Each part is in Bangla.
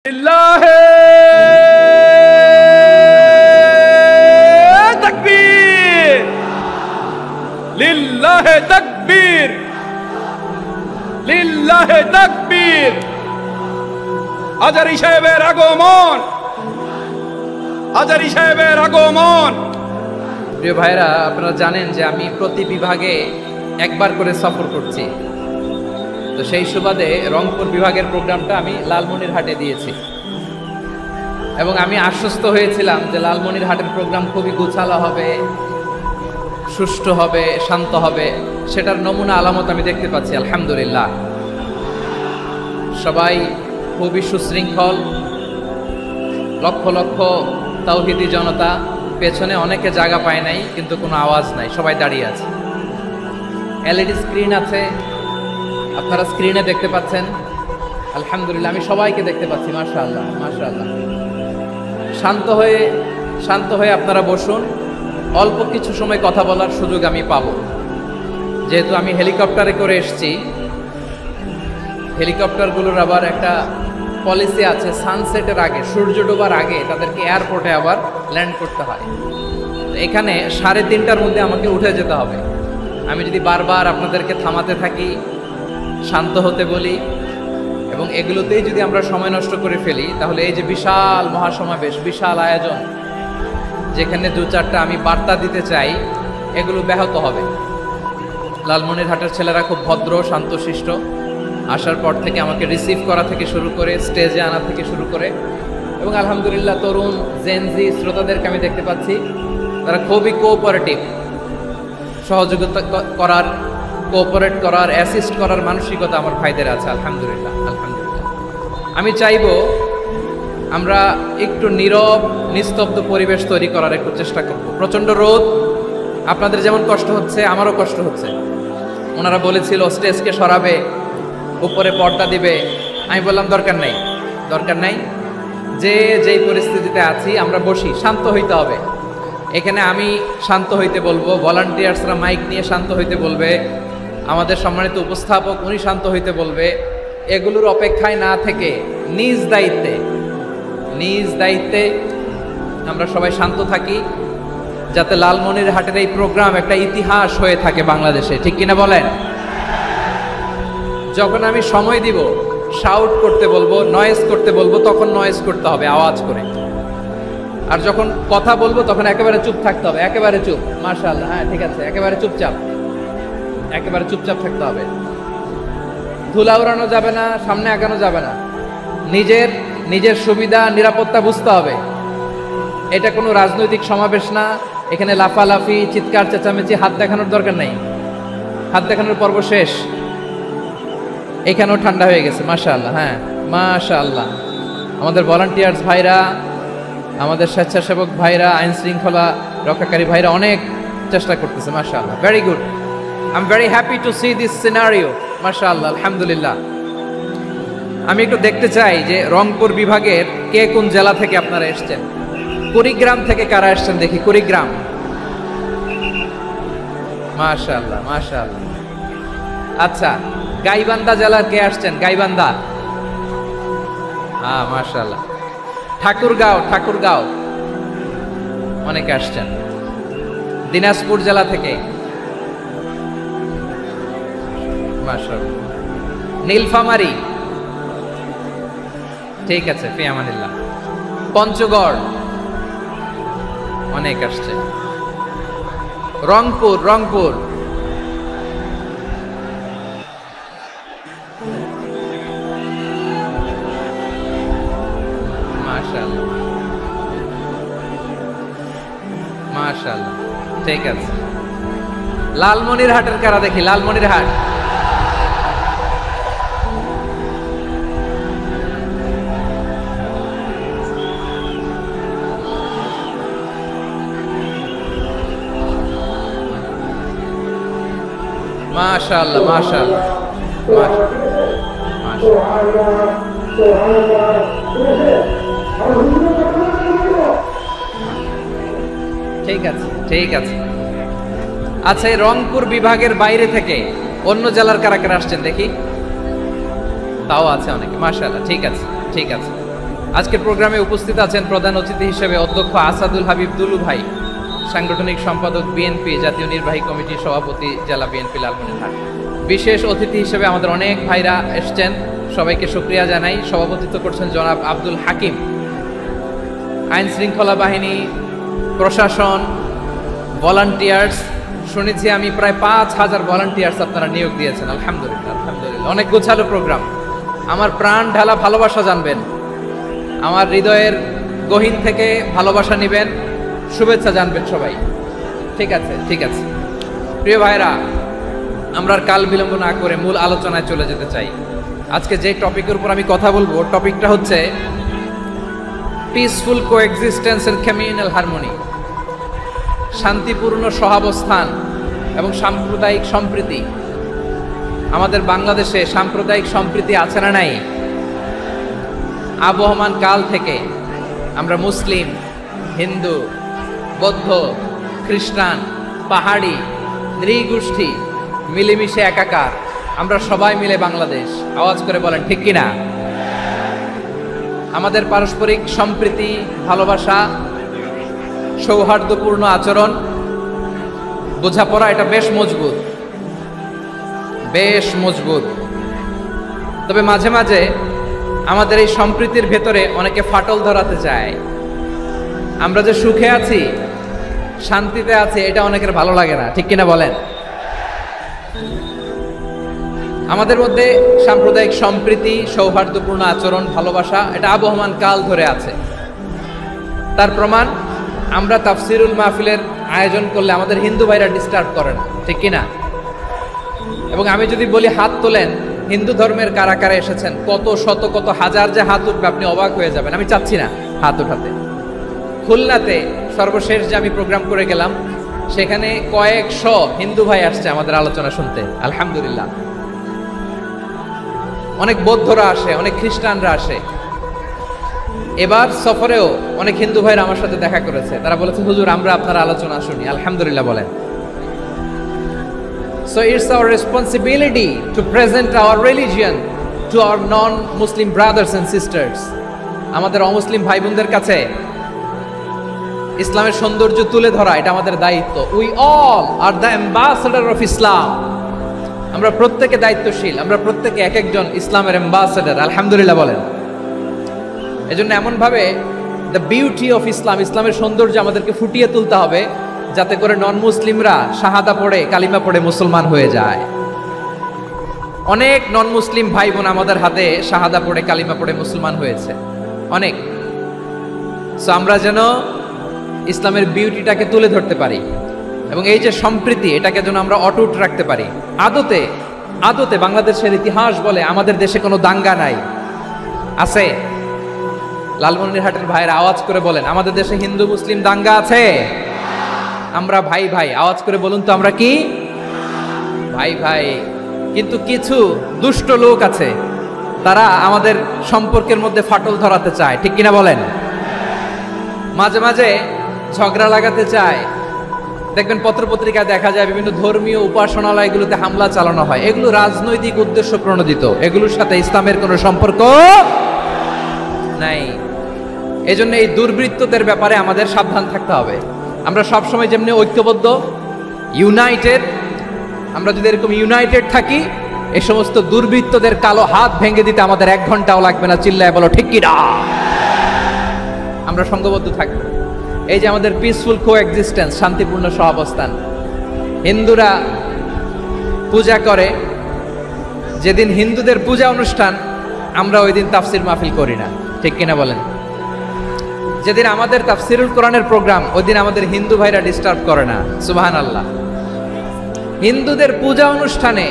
লিল্লাহে তাকবীর, লিল্লাহে তাকবীর, লিল্লাহে তাকবীর। হাজারী সাহেবের আগমন, হাজারী সাহেবের আগমন। প্রিয় ভাইরা, আপনারা জানেন যে আমি প্রতি বিভাগে একবার করে সফর করছি। তো সেই সুবাদে রংপুর বিভাগের প্রোগ্রামটা আমি লালমনিরহাটে দিয়েছি এবং আমি আশ্বস্ত হয়েছিলাম যে লালমনিরহাটের প্রোগ্রাম খুবই গোছালো হবে, সুষ্ঠু হবে, শান্ত হবে। সেটার নমুনা আলামত আমি দেখতে পাচ্ছি আলহামদুলিল্লাহ। সবাই খুবই সুশৃঙ্খল, লক্ষ লক্ষ তাওহীদি জনতা। পেছনে অনেকে জায়গা পায় নাই, কিন্তু কোনো আওয়াজ নাই, সবাই দাঁড়িয়ে আছে। এলইডি স্ক্রিন আছে, আপনারা স্ক্রিনে দেখতে পাচ্ছেন আলহামদুলিল্লাহ। আমি সবাইকে দেখতে পাচ্ছি, মাশাআল্লাহ মাশাআল্লাহ। শান্ত হয়ে আপনারা বসুন। অল্প কিছু সময় কথা বলার সুযোগ আমি পাবো, যেহেতু আমি হেলিকপ্টারে করে এসেছি। হেলিকপ্টারগুলোর আবার একটা পলিসি আছে, সানসেটের আগে, সূর্য ডোবার আগে তাদেরকে এয়ারপোর্টে আবার ল্যান্ড করতে হয়। এখানে 3:30টার মধ্যে আমাকে উঠে যেতে হবে। আমি যদি বারবার আপনাদেরকে থামাতে থাকি, শান্ত হতে বলি এবং এগুলোতেই যদি আমরা সময় নষ্ট করে ফেলি, তাহলে এই যে বিশাল মহাসমাবেশ, বিশাল আয়োজন, যেখানে 2-4টা আমি বার্তা দিতে চাই, এগুলো ব্যাহত হবে। লালমনিরহাটের ছেলেরা খুব ভদ্র, শান্তশিষ্ট। আসার পর থেকে আমাকে রিসিভ করা থেকে শুরু করে, স্টেজে আনা থেকে শুরু করে, এবং আলহামদুলিল্লাহ তরুণ জেনজি শ্রোতাদেরকে আমি দেখতে পাচ্ছি, তারা খুবই কোঅপারেটিভ। সহযোগিতা করার, কোঅপারেট করার, অ্যাসিস্ট করার মানসিকতা আমার ভাইদের আছে আলহামদুলিল্লাহ আলহামদুলিল্লাহ। আমি চাইবো আমরা একটু নীরব নিস্তব্ধ পরিবেশ তৈরি করার একটু চেষ্টা করব। প্রচণ্ড রোদ, আপনাদের যেমন কষ্ট হচ্ছে আমারও কষ্ট হচ্ছে। ওনারা বলেছিল স্টেজকে সরাবে, উপরে পর্দা দিবে। আমি বললাম দরকার নাই, দরকার নাই। যেই পরিস্থিতিতে আছি আমরা বসি, শান্ত হইতে হবে। এখানে আমি শান্ত হইতে বলবো, ভলান্টিয়ার্সরা মাইক নিয়ে শান্ত হইতে বলবে, আমাদের সম্মানিত উপস্থাপক উনি শান্ত হইতে বলবে। এগুলোর অপেক্ষায় না থেকে নিজ দায়িত্বে আমরা সবাই শান্ত থাকি, যাতে লালমনিরহাটের এই প্রোগ্রাম একটা ইতিহাস হয়ে থাকে বাংলাদেশে। ঠিক কিনা বলেন? যখন আমি সময় দিব, শাউট করতে বলবো, নয়েজ করতে বলবো, তখন নয়েজ করতে হবে আওয়াজ করে। আর যখন কথা বলবো তখন একেবারে চুপ থাকতে হবে, একেবারে চুপ। মাশাআল্লাহ, হ্যাঁ ঠিক আছে, একেবারে চুপচাপ, একেবারে চুপচাপ থাকতে হবে। ধুলা উড়ানো যাবে না, সামনে আগানো যাবে না। নিজের সুবিধা, নিরাপত্তা বুঝতে হবে। এটা কোনো রাজনৈতিক সমাবেশ না। এখানে লাফালাফি, চিৎকার চেঁচামেচি, হাত দেখানোর দরকার নাই। হাত দেখানোর পর্ব শেষ। এখানেও ঠান্ডা হয়ে গেছে, মাশাআল্লাহ। হ্যাঁ মাশাআল্লাহ। আমাদের ভলান্টিয়ার্স ভাইরা, আমাদের স্বেচ্ছাসেবক ভাইরা, আইন শৃঙ্খলা রক্ষাকারী ভাইরা অনেক চেষ্টা করতেছে, মাশাআল্লাহ। Very good. I am very happy to C this scenario, মাশাআল্লাহ আলহামদুলিল্লাহ। আমি একটু দেখতে চাই যে রংপুর বিভাগের কে কোন জেলা থেকে আপনারা এসেছেন। কুড়িগ্রাম থেকে কারা এসেছেন দেখি? কুড়িগ্রাম, মাশাআল্লাহ মাশাআল্লাহ। আচ্ছা, গাইবান্ধা জেলার কে আসছেন? গাইবান্ধা, হ্যাঁ মাশাআল্লাহ। ঠাকুরগাঁও অনেকে আসছেন। দিনাজপুর জেলা থেকে, মাশাআল্লাহ। নীলফামারী, ঠিক আছে, ফি আমানিল্লাহ। পঞ্চগড় অনেক আসছে। রংপুর মাশাআল্লাহ, ঠিক আছে। লালমনিরহাটের কারা দেখি? লালমনিরহাট, মাশাআল্লাহ মাশাআল্লাহ ঠিক আছে ঠিক আছে। আচ্ছা, এই রংপুর বিভাগের বাইরে থেকে অন্য জেলার কারা কারা আসছেন দেখি? তাও আছে অনেকে, মাশাআল্লাহ। ঠিক আছে ঠিক আছে। আজকের প্রোগ্রামে উপস্থিত আছেন প্রধান অতিথি হিসেবে অধ্যক্ষ আসাদুল হাবিব দুলু ভাই, সাংগঠনিক সম্পাদক বিএনপি, জাতীয় নির্বাহী কমিটির সভাপতি, জেলা বিএনপি লালমনিরহাট। বিশেষ অতিথি হিসেবে আমাদের অনেক ভাইরা এসছেন, সবাইকে শুকরিয়া জানাই। সভাপতিত্ব করছেন জনাব আব্দুল হাকিম। আইন শৃঙ্খলা বাহিনী, প্রশাসন, ভলান্টিয়ার্স, শুনেছি আমি প্রায় 5,000 ভলান্টিয়ার্স আপনারা নিয়োগ দিয়েছেন। আলহামদুলিল্লাহ, আলহামদুলিল্লাহ। অনেক গোছালো প্রোগ্রাম। আমার প্রাণ ঢালা ভালোবাসা জানবেন, আমার হৃদয়ের গহীন থেকে ভালোবাসা নেবেন, শুভেচ্ছা জানবেন সবাই। ঠিক আছে, ঠিক আছে। প্রিয় ভাইরা, আমরা আর কাল বিলম্ব না করে মূল আলোচনায় চলে যেতে চাই। আজকে যে টপিকের উপর আমি কথা বলবো, টপিকটা হচ্ছে peaceful coexistence and communal harmony, শান্তিপূর্ণ সহাবস্থান এবং সাম্প্রদায়িক সম্প্রীতি। আমাদের বাংলাদেশে সাম্প্রদায়িক সম্প্রীতি আছে না নাই? আবহমান কাল থেকে আমরা মুসলিম, হিন্দু, বৌদ্ধ, খ্রিস্টান, পাহাড়ি, নৃগোষ্ঠী মিলেমিশে একাকার, আমরা সবাই মিলে বাংলাদেশ। আওয়াজ করে বলেন ঠিক কিনা? আমাদের পারস্পরিক সম্প্রীতি, ভালোবাসা, সৌহার্দ্যপূর্ণ আচরণ, বোঝাপড়া, এটা বেশ মজবুত, বেশ মজবুত। তবে মাঝে মাঝে আমাদের এই সম্প্রীতির ভেতরে অনেকে ফাটল ধরাতে চায়। আমরা যে সুখে আছি, শান্তিতে আছি, এটা অনেকের ভালো লাগে না, ঠিক কিনা বলেন? আমাদের মধ্যে সাম্প্রদায়িক সম্প্রীতি, সৌহার্দ্যপূর্ণ আচরণ, ভালোবাসা, এটা আবহমান কাল ধরে আছে। তার প্রমাণ, আমরা তাফসিরুল মাহফিলের আয়োজন করলে আমাদের হিন্দু ভাইরা ডিস্টার্ব করে না, ঠিক কিনা? এবং আমি যদি বলি হাত তোলেন, হিন্দু ধর্মের কারা কারা এসেছেন, কত শত কত হাজার যে হাত উঠবে, আপনি অবাক হয়ে যাবেন। আমি চাচ্ছি না হাত উঠাতে। খুলনাতে সর্বশেষ যে আমি প্রোগ্রাম করে গেলাম, সেখানে কয়েকশো হিন্দু ভাই আসছে আমাদের আলোচনা শুনতে। আলহামদুলিল্লাহ। অনেক বৌদ্ধরা আসে, অনেক খ্রিস্টানরা আসে। এবার সফরেও অনেক হিন্দু ভাইরা আমার সাথে দেখা করেছে। তারা বলেছে, হুজুর আমরা আপনার আলোচনা শুনি। আলহামদুলিল্লাহ বলেন। So it's our responsibility to present our religion to our non-Muslim brothers and sisters. আমাদের অমুসলিম ভাই বোনদের কাছে ইসলামের সৌন্দর্য তুলে ধরা, এটা আমাদের দায়িত্ব। We all are the ambassador of Islam. আমরা প্রত্যেকে দায়িত্বশীল, আমরা প্রত্যেকে এক একজন ইসলামের অ্যাম্বাসেডর। আলহামদুলিল্লাহ বলেন। এজন্য এমনভাবে দ্য বিউটি অফ ইসলাম, ইসলামের সৌন্দর্য আমাদেরকে ফুটিয়ে তুলতে হবে, যাতে করে নন মুসলিমরা শাহাদা পড়ে, কালিমা পড়ে মুসলমান হয়ে যায়। অনেক নন মুসলিম ভাই বোন আমাদের হাতে শাহাদা পড়ে, কালিমা পড়ে মুসলমান হয়েছে, অনেক। সো আমরা যেন ইসলামের বিউটিটাকে তুলে ধরতে পারি এবং এই যে সম্প্রীতি, এটাকে যেন আমরা অটুট রাখতে পারি। আদতে আদতে বাংলাদেশের ইতিহাস বলে আমাদের দেশে কোনো দাঙ্গা নাই। আছে? লালমনিরহাটের ভাইয়ের আওয়াজ করে বলেন, আমাদের দেশে হিন্দু মুসলিম দাঙ্গা আছে? আমরা ভাই ভাই, আওয়াজ করে বলুন তো, আমরা কি ভাই ভাই? কিন্তু কিছু দুষ্ট লোক আছে, তারা আমাদের সম্পর্কের মধ্যে ফাটল ধরাতে চায়, ঠিক কিনা বলেন? মাঝে মাঝে ঝগড়া লাগাতে চায়। দেখবেন পত্রপত্রিকায় দেখা যায় বিভিন্ন ধর্মীয় উপাসনালয়গুলোতে হামলা চালানো হয়। এগুলো রাজনৈতিক উদ্দেশ্য প্রণোদিত, এগুলোর সাথে ইসলামের কোনো সম্পর্ক নাই। এজন্য এই দুর্বৃত্তদের ব্যাপারে আমাদের সাবধান থাকতে হবে। আমরা সবসময় যেমনি ঐক্যবদ্ধ, ইউনাইটেড, আমরা যদি এরকম ইউনাইটেড থাকি, এই সমস্ত দুর্বৃত্তদের কালো হাত ভেঙে দিতে আমাদের 1 ঘন্টাও লাগবে না। চিল্লায় বলো ঠিক কিনা? আমরা সংঘবদ্ধ থাকবো। এই যে আমাদের পিসফুল কোএক্সিস্টেন্স, শান্তিপূর্ণ সহাবস্থান। হিন্দুরা পূজা করে, যেদিন হিন্দুদের পূজা অনুষ্ঠান, আমরা ওই দিন তাফসির মাহফিল করি না, ঠিক কিনা বলেন? যেদিন আমাদের তাফসিরুল কোরআনের প্রোগ্রাম, ওই দিন আমাদের হিন্দু ভাইরা ডিস্টার্ব করে না। সুবহানাল্লাহ। হিন্দুদের পূজা অনুষ্ঠানে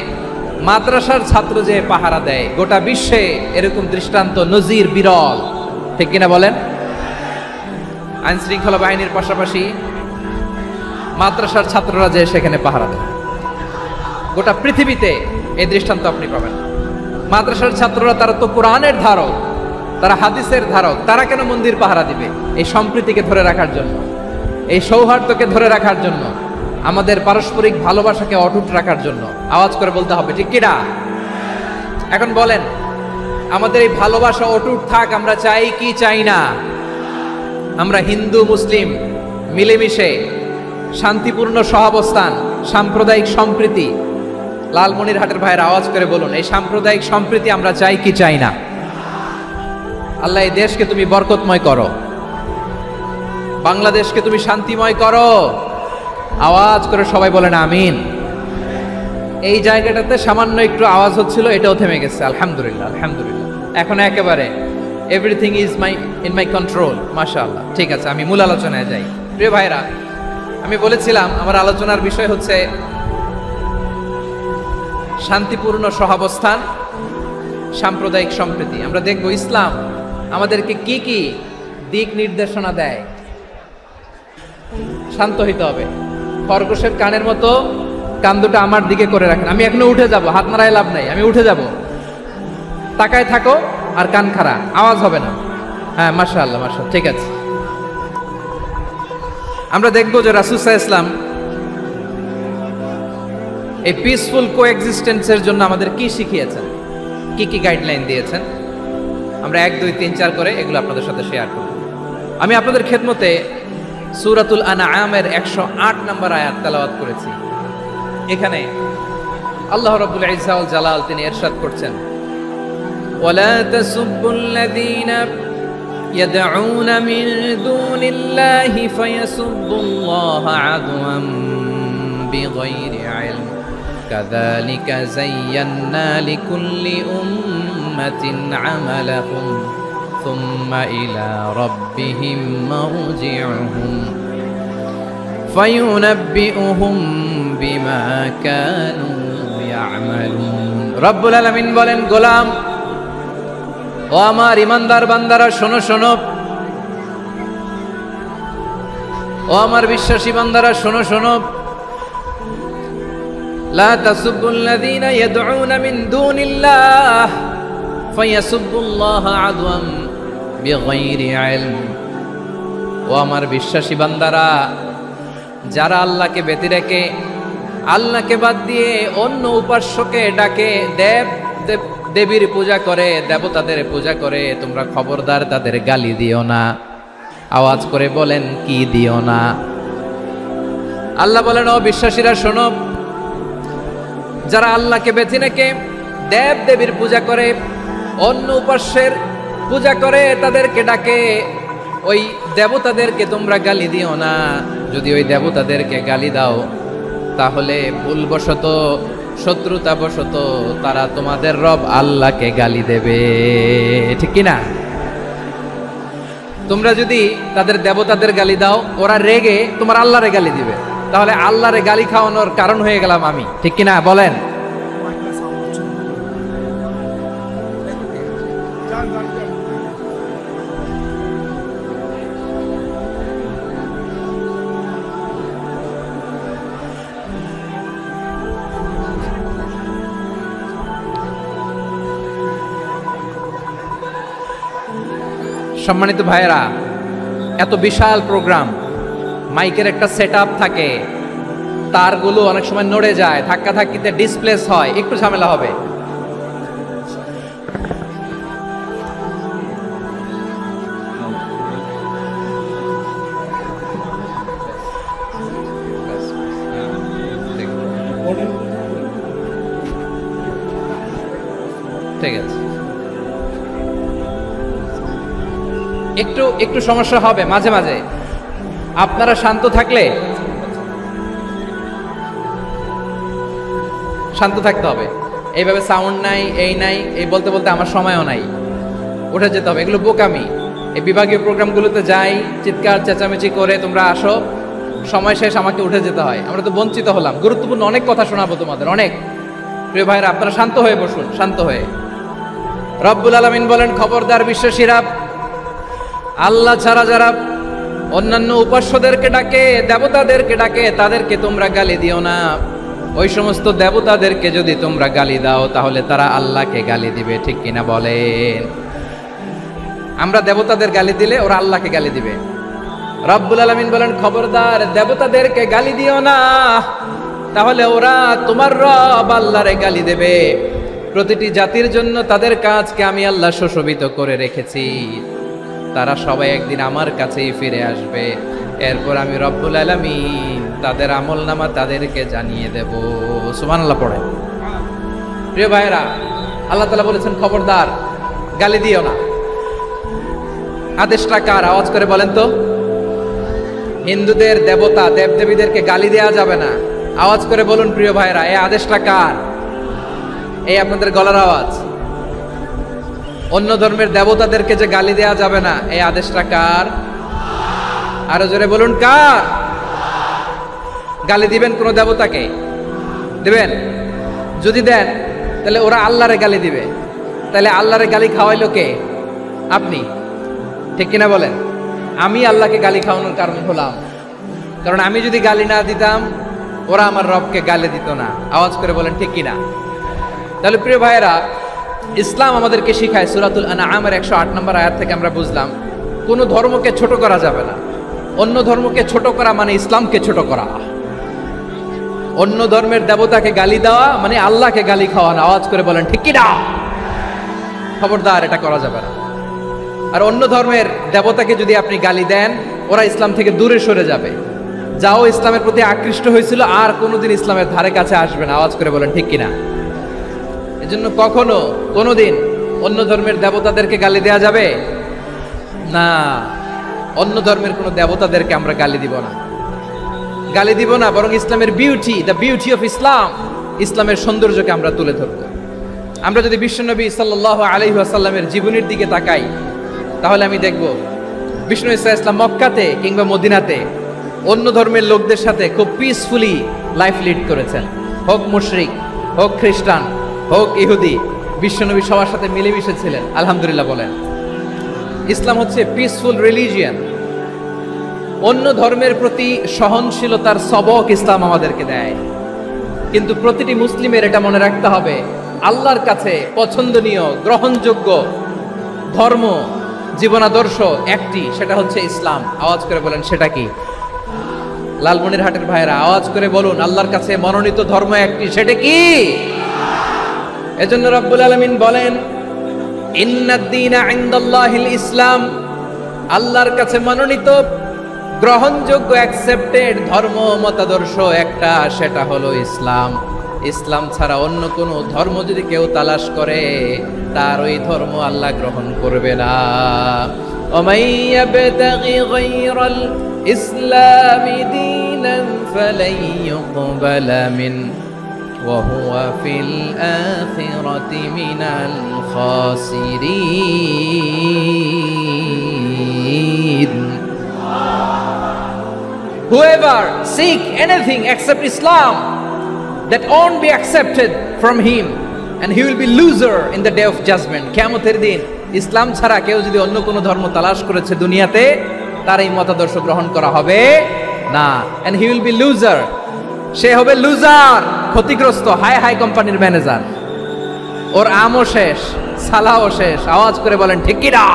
মাদ্রাসার ছাত্র যে পাহারা দেয়, গোটা বিশ্বে এরকম দৃষ্টান্ত নজির বিরল, ঠিক কিনা বলেন? আইন শৃঙ্খলা বাহিনীর পাশাপাশি মাদ্রাসার ছাত্ররা যে সেখানে পাহারা দেয়, গোটা পৃথিবীতে এই দৃষ্টান্ত আপনি পাবেন। মাদ্রাসার ছাত্ররা, তারা তো কোরআনের ধারক, তারা হাদিসের ধারক, তারা কেন মন্দির পাহারা দিবে? এই সম্প্রীতিকে ধরে রাখার জন্য, এই সৌহার্দ্যকে ধরে রাখার জন্য, আমাদের পারস্পরিক ভালোবাসাকে অটুট রাখার জন্য। আওয়াজ করে বলতে হবে ঠিক কিনা? এখন বলেন, আমাদের এই ভালোবাসা অটুট থাক, আমরা চাই কি চাই না? আমরা হিন্দু মুসলিম মিলেমিশে শান্তিপূর্ণ সহাবস্থান, সাম্প্রদায়িক সম্প্রীতি। লালমনিরহাটের ভাইয়ের আওয়াজ করে বলুন, এই সাম্প্রদায়িক সম্প্রীতি আমরা চাই কি চাই না? আল্লাহ এই দেশকে তুমি বরকতময় করো, বাংলাদেশকে তুমি শান্তিময় করো। আওয়াজ করে সবাই বলেন আমিন। এই জায়গাটাতে সামান্য একটু আওয়াজ হচ্ছিল, এটাও থেমে গেছে। আলহামদুলিল্লাহ, আলহামদুলিল্লাহ। এখন একেবারে everything is in my control. মাশাআল্লাহ। ঠিক আছে, আমি মূল আলোচনায় যাই। প্রিয় ভাইরা, আমি বলেছিলাম আমার আলোচনার বিষয় হচ্ছে শান্তিপূর্ণ সহাবস্থান, সাম্প্রদায়িক সম্প্রীতি। আমরা দেখব ইসলাম আমাদেরকে কি কি দিক নির্দেশনা দেয়। শান্ত হইতে হবে। খরগোশের কানের মতো কান দুটো আমার দিকে করে রাখেন। আমি এখনো উঠে যাব, হাত নাড়ায় লাভ নাই, আমি উঠে যাব। তাকায় থাকো আর কান খাড়া, আওয়াজ হবে না। হ্যাঁ, মাশাআল্লাহ, মাশাআল্লাহ। ঠিক আছে, আমরা দেখব যে রাসূল সাল্লাল্লাহু আলাইহি ওয়াসাল্লাম এই পিসফুল কোএক্সিস্টেন্সের জন্য আমাদের কি শিখিয়েছেন, কি কি গাইডলাইন দিয়েছেন। আমরা 1, 2, 3, 4 করে এগুলো আপনাদের সাথে শেয়ার করব। আমি আপনাদের খেদমতে সূরাতুল আনআমের 108 নম্বর আয়াত তেলাওয়াত করেছি। এখানে আল্লাহ রাব্বুল ইজ্জা ওয়াল জালাল তিনি ইরশাদ করছেন, ওয়ালা তাসুব্বুল্লাযীনা ইয়াদউনা মিন দুনিল্লাহি ফায়াসুব্বুল্লাহা আদওয়ান বিগাইরি ইলম কাযালিকা যায়্যান্না লিকুল্লি উম্মাতিন আমালাহুম সুম্মা ইলা রাব্বিহিম মারজিউহুম ফায়ুনাব্বিউহুম বিমা কানু ইয়ামালুন। রব্বুল আলামিন বলেন, গোলাম ও আমার ইমানদার বান্দারা শোনো শোনো, ও আমার বিশ্বাসী বান্দারা শোনো শোনো। লা তাসুব্বুল্লাযীনা ইয়াদউনা মিন দুনিল্লাহ ফায়াসুব্বুল্লাহা আদওয়ান বিগাইরি ইলম। ও আমার বিশ্বাসী বান্দারা, যারা আল্লাহকে ব্যতি রেখে, আল্লাহকে বাদ দিয়ে অন্য উপাস্যকে ডাকে, দেবীর পূজা করে, দেবতাদের পূজা করে, তোমরা খবরদার তাদের গালি দিও না। আওয়াজ করে বলেন, কি দিও না? আল্লাহ বলেন, ও বিশ্বাসীরা শোনো, যারা আল্লাহকে বেছে রেখে দেব দেবীর পূজা করে, অন্য উপাস্যের পূজা করে, তাদেরকে ডাকে, ওই দেবতাদেরকে তোমরা গালি দিও না। যদি ওই দেবতাদেরকে গালি দাও তাহলে ভুলবশত, শত্রুতাবশত তারা তোমাদের রব আল্লাহকে গালি দেবে। ঠিক কিনা? তোমরা যদি তাদের দেবতাদের গালি দাও, ওরা রেগে তোমার আল্লাহরে গালি দিবে, তাহলে আল্লাহরে গালি খাওয়ানোর কারণ হয়ে গেলাম আমি। ঠিক কিনা বলেন? সম্মানিত ভাইয়েরা, এত বিশাল প্রোগ্রাম, মাইকের একটা সেটআপ থাকে, তারগুলো অনেক সময় নড়ে যায়, ধাক্কা ধাক্কিতে ডিসপ্লেস হয়, একটু ঝামেলা হবে। ঠিক আছে, একটু সমস্যা হবে মাঝে মাঝে। আপনারা শান্ত থাকলে, শান্ত থাকতে হবে। এইভাবে সাউন্ড নাই, এই নাই, এই বলতে বলতে আমার সময়ও নাই, উঠে যেতে হবে। এগুলো বোকামি। এই বিভাগীয় প্রোগ্রামগুলোতে যাই, চিৎকার চেঁচামেচি করে তোমরা আসো, সময় শেষ, আমাকে উঠে যেতে হয়। আমরা তো বঞ্চিত হলাম। গুরুত্বপূর্ণ অনেক কথা শোনাবো তোমাদের, অনেক। প্রিয় ভাইরা, আপনারা শান্ত হয়ে বসুন, শান্ত হয়ে। রব্বুল আলামিন বলেন, খবরদার বিশ্বাসীরা, আল্লাহ ছাড়া যারা অন্যান্য উপাস্যদেরকে ডাকে, দেবতাদেরকে ডাকে, তাদেরকে তোমরা গালি দিও না। ওই সমস্ত দেবতাদেরকে যদি তোমরা গালি দাও তাহলে তারা আল্লাহকে গালি দিবে। ঠিক কিনা বলেন? আমরা দেবতাদের গালি দিলে ওরা আল্লাহকে গালি দিবে। রব্বুল আলামিন বলেন, খবরদার দেবতাদেরকে গালি দিও না, তাহলে ওরা তোমার রব আল্লাহরে গালি দেবে। প্রতিটি জাতির জন্য তাদের কাজকে আমি আল্লাহ সুশোভিত করে রেখেছি। তারা সবাই একদিন আমার কাছেই ফিরে আসবে। এরপর আমি রব্বুল আলামিন তাদের আমলনামা তাদেরকে জানিয়ে দেব। সুবহানাল্লাহ পড়ে। প্রিয় ভাইরা, আল্লাহ তাআলা বলেছেন খবরদার গালি দিও না। আদেশটা কার? আওয়াজ করে বলেন তো। হিন্দুদের দেবতা দেবদেবীদেরকে গালি দেওয়া যাবে না। আওয়াজ করে বলুন প্রিয় ভাইরা, এই আদেশটা কার? এই আপনাদের গলার আওয়াজ। অন্য ধর্মের দেবতাদেরকে যে গালি দেওয়া যাবে না, এই আদেশটা কার? আরো জোরে বলুন কার? গালি দিবেন কোন দেবতাকে? দিবেন? যদি দেন তাহলে ওরা আল্লাহরে গালি দিবে। তাহলে আল্লাহরে গালি খাওয়াইলো কে? আপনি। ঠিক কিনা বলেন? আমি আল্লাহকে গালি খাওয়ানোর কারণ হলাম। কারণ আমি যদি গালি না দিতাম ওরা আমার রবকে গালি দিত না। আওয়াজ করে বলেন ঠিক কিনা? তাহলে প্রিয় ভাইয়েরা, ইসলাম আমাদেরকে শিখায়, সূরাতুল আনআমের 108 নম্বর আয়াত থেকে আমরা বুঝলাম কোন ধর্মকে ছোট করা যাবে না। অন্য ধর্মকে ছোট করা মানে ইসলামকে ছোট করা। অন্য ধর্মের দেবতাকে গালি দেওয়া মানে আল্লাহকে গালি খাওয়ানো। আওয়াজ করে বলেন ঠিক কিনা? খবরদার, এটা করা যাবে না। আর অন্য ধর্মের দেবতাকে যদি আপনি গালি দেন, ওরা ইসলাম থেকে দূরে সরে যাবে। যাও ইসলামের প্রতি আকৃষ্ট হয়েছিল আর কোনোদিন ইসলামের ধারে কাছে আসবে না। আওয়াজ করে বলেন ঠিক কিনা? এজন্য কখনো কোনোদিন অন্য ধর্মের দেবতাদেরকে গালি দেয়া যাবে না। অন্য ধর্মের কোনো দেবতাদেরকে আমরা গালি দিব না, গালি দিব না। বরং ইসলামের beauty, the beauty of Islam, ইসলামের সৌন্দর্যকে আমরা তুলে ধরব। আমরা যদি বিশ্বনবী সাল্লাল্লাহু আলাইহি ওয়াসাল্লামের জীবনের দিকে তাকাই, তাহলে আমি দেখব বিষ্ণু ইসলাম মক্কাতে কিংবা মদিনাতে অন্য ধর্মের লোকদের সাথে খুব পিসফুলি লাইফ লিড করেছেন। হোক মুশরিক, হোক খ্রিস্টান, হোক ইহুদি, বিশ্বনবী সবার সাথে মিলেমিশে ছিলেন। আলহামদুলিল্লাহ বলেন। ইসলাম হচ্ছে পিসফুল রিলিজিয়ান। অন্য ধর্মের প্রতি সহনশীলতার সবক ইসলাম আমাদেরকে দেয়। কিন্তু প্রতিটি মুসলিমের এটা মনে রাখতে হবে, আল্লাহর কাছে পছন্দনীয় গ্রহণযোগ্য ধর্ম জীবনাদর্শ একটি, সেটা হচ্ছে ইসলাম। আওয়াজ করে বলেন সেটা কি? লালমনিরহাটের ভাইরা আওয়াজ করে বলুন, আল্লাহর কাছে মনোনীত ধর্ম একটি, সেটা কি? এজন্য রব্বুল আলামিন বলেন ইন্নাদ-দীনা ইনদাল্লাহিল ইসলাম। আল্লাহর কাছে মনোনীত গ্রহণযোগ্য অ্যাকসেপ্টেড ধর্ম মতাদর্শ একটা, সেটা হলো ইসলাম। ইসলাম ছাড়া অন্য কোনো ধর্ম যদি কেউ তালাশ করে, তার ওই ধর্ম আল্লাহ গ্রহণ করবে না। ওমাই ইয়াবতাগি গায়রাল ইসলামি দীনান ফালাই ইউকবালা মিন ওয়া হুয়া ফিল আখিরাতি মিনাল খাসিরিন। Whoever seek anything except Islam, that won't be accepted from him, and he will be loser in the day of judgment. কিয়ামতের দিন ইসলাম ছাড়া কেউ যদি অন্য কোনো ধর্ম তালাশ করেছে দুনিয়াতে, তার এই মতাদর্শ গ্রহণ করা হবে না। and he will be loser, সে হবে লুজার, ক্ষতিগ্রস্ত। হাই হাই কোম্পানির ম্যানেজার, ওর আমও শেষ, সালাও শেষ। আওয়াজ করে বলেন ঠিক কি না?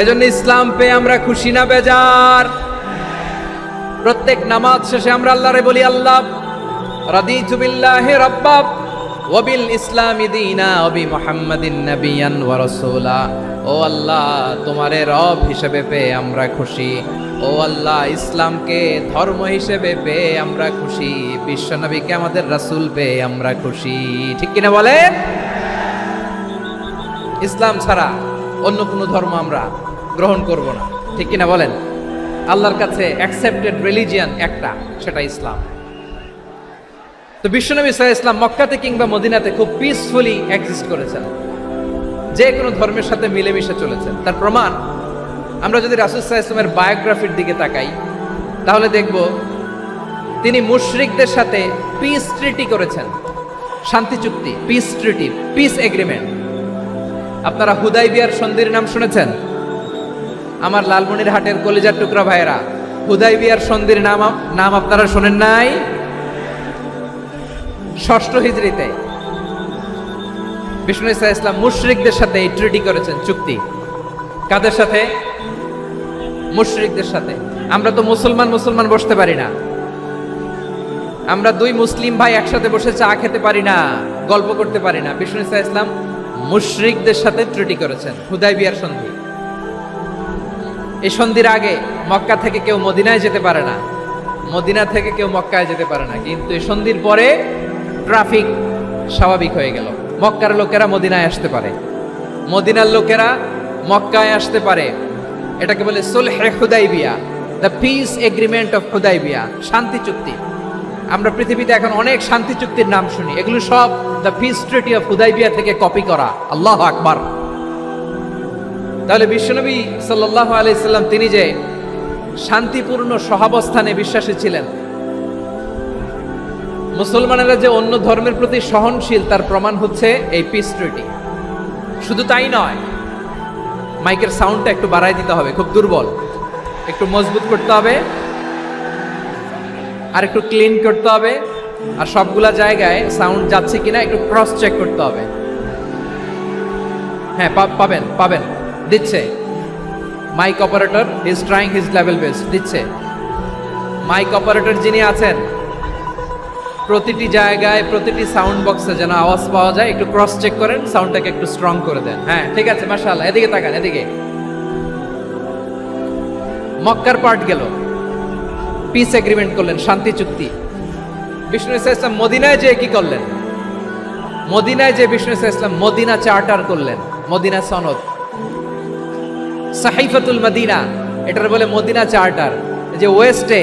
এজন্য ইসলাম পেয়ে আমরা খুশি না বেজার? প্রত্যেক নামাজ শেষে আমরা আল্লাহরে বলি, আল্লাহ রাদিতু বিল্লাহি রাব্বা ওয়া বিল ইসলামি দীনা ওয়া বি মুহাম্মাদিন নাবিয়ান ওয়া রাসূলা। ও আল্লাহ, তোমারে রব হিসেবে পেয়ে আমরা খুশি। ও আল্লাহ, ইসলামকে ধর্ম হিসেবে পেয়ে আমরা খুশি। বিশ্বনবীকে আমাদের রাসূল পেয়ে আমরা খুশি। ঠিক কিনা বলেন? ইসলাম ছাড়া অন্য কোনো ধর্ম আমরা গ্রহণ করব না। ঠিক কিনা বলেন? আল্লাহর কাছে অ্যাকসেপ্টেড রিলিজিয়ান একটা, সেটা ইসলাম। তো বিশ্বনবী সাল্লাল্লাহু আলাইহি ওয়াসাল্লাম মক্কাতে কিংবা মদিনাতে খুব পিসফুলি এক্সিস্ট করেছেন, যে কোনো ধর্মের সাথে মিলেমিশে চলেছেন। তার প্রমাণ আমরা যদি রাসূল সাল্লাল্লাহু আলাইহি ওয়াসাল্লামের বায়োগ্রাফির দিকে তাকাই, তাহলে দেখব তিনি মুশরিকদের সাথে পিস ট্রিটি করেছেন, শান্তি চুক্তি, পিস ট্রিটি, পিস এগ্রিমেন্ট। আপনারা হুদাইবিয়ার সন্ধির নাম শুনেছেন? আমার লালমনিরহাটের কলিজার টুকরা ভাইয়েরা, হুদাইবিয়ার সন্ধির নাম আপনারা শোনেন নাই? 6ষ্ঠ হিজরিতে বিষ্ণু ইসলাম মুশরিকদের সাথে এই ট্রিটি করেছেন, চুক্তি। কাদের সাথে? মুশরিকদের সাথে। আমরা তো মুসলমান বসতে পারি না। আমরা দুই মুসলিম ভাই একসাথে বসে চা খেতে পারি না। গল্প করতে পারি না। বিষ্ণু ইসলাম মুশরিকদের সাথে ট্রিটি করেছেন, হুদাইবিয়ার সন্ধি। এই সন্ধির আগে মক্কা থেকে কেউ মদিনায় যেতে পারে না, মদিনা থেকে কেউ মক্কায় যেতে পারে না। কিন্তু এই সন্ধির পরে ট্রাফিক স্বাভাবিক হয়ে গেল। মক্কার লোকেরা মদিনায় আসতে পারে, মদিনার লোকেরা মক্কায় আসতে পারে। এটাকে বলে সুলহে Hudaibiya, the peace agreement of Hudaibiya, শান্তি চুক্তি। আমরা পৃথিবীতে এখন অনেক শান্তি চুক্তির নাম শুনি, এগুলো সব the piece treaty of Hudaibiya থেকে কপি করা। আল্লাহু আকবার। তাহলে বিশ্বনবী সাল্লাল্লাহু আলাইহি সাল্লাম তিনি যে শান্তিপূর্ণ সহাবস্থানে বিশ্বাসী ছিলেন, মুসলমানেরা যে অন্য ধর্মের প্রতি সহনশীল, তার প্রমাণ হচ্ছে এই পিস ট্রিটি। শুধু তাই নয়, মাইকের সাউন্ডটা একটু বাড়াই দিতে হবে, খুব দুর্বল, একটু মজবুত করতে হবে, আর একটু ক্লিন করতে হবে, আর সবগুলা জায়গায় সাউন্ড যাচ্ছে কিনা একটু ক্রস চেক করতে হবে। হ্যাঁ, পাবেন পাবেন, দিচ্ছে mic operator, is trying his level best, দিচ্ছে। মাইক অপারেটর যিনি আছেন, প্রতিটি জায়গায় প্রতিটি সাউন্ড বক্সে যেন আওয়াজ পাওয়া যায়, একটু ক্রস চেক করেন, সাউন্ডটাকে একটু স্ট্রং করে দেন। হ্যাঁ, ঠিক আছে, মাশাআল্লাহ। এদিকে তাকান, এদিকে। মক্কার পার্ট গেল, পিস এগ্রিমেন্ট করলেন, শান্তি চুক্তি। বিষ্ণু ইসলাম মদিনায় যে কি করলেন? মদিনায় যে বিষ্ণু ইসলাম মদিনা চার্টার করলেন, মদিনা সনদ, সাহিফাতুল মদিনা, এটার বলে মদিনা চার্টার। যে ওয়েস্টে,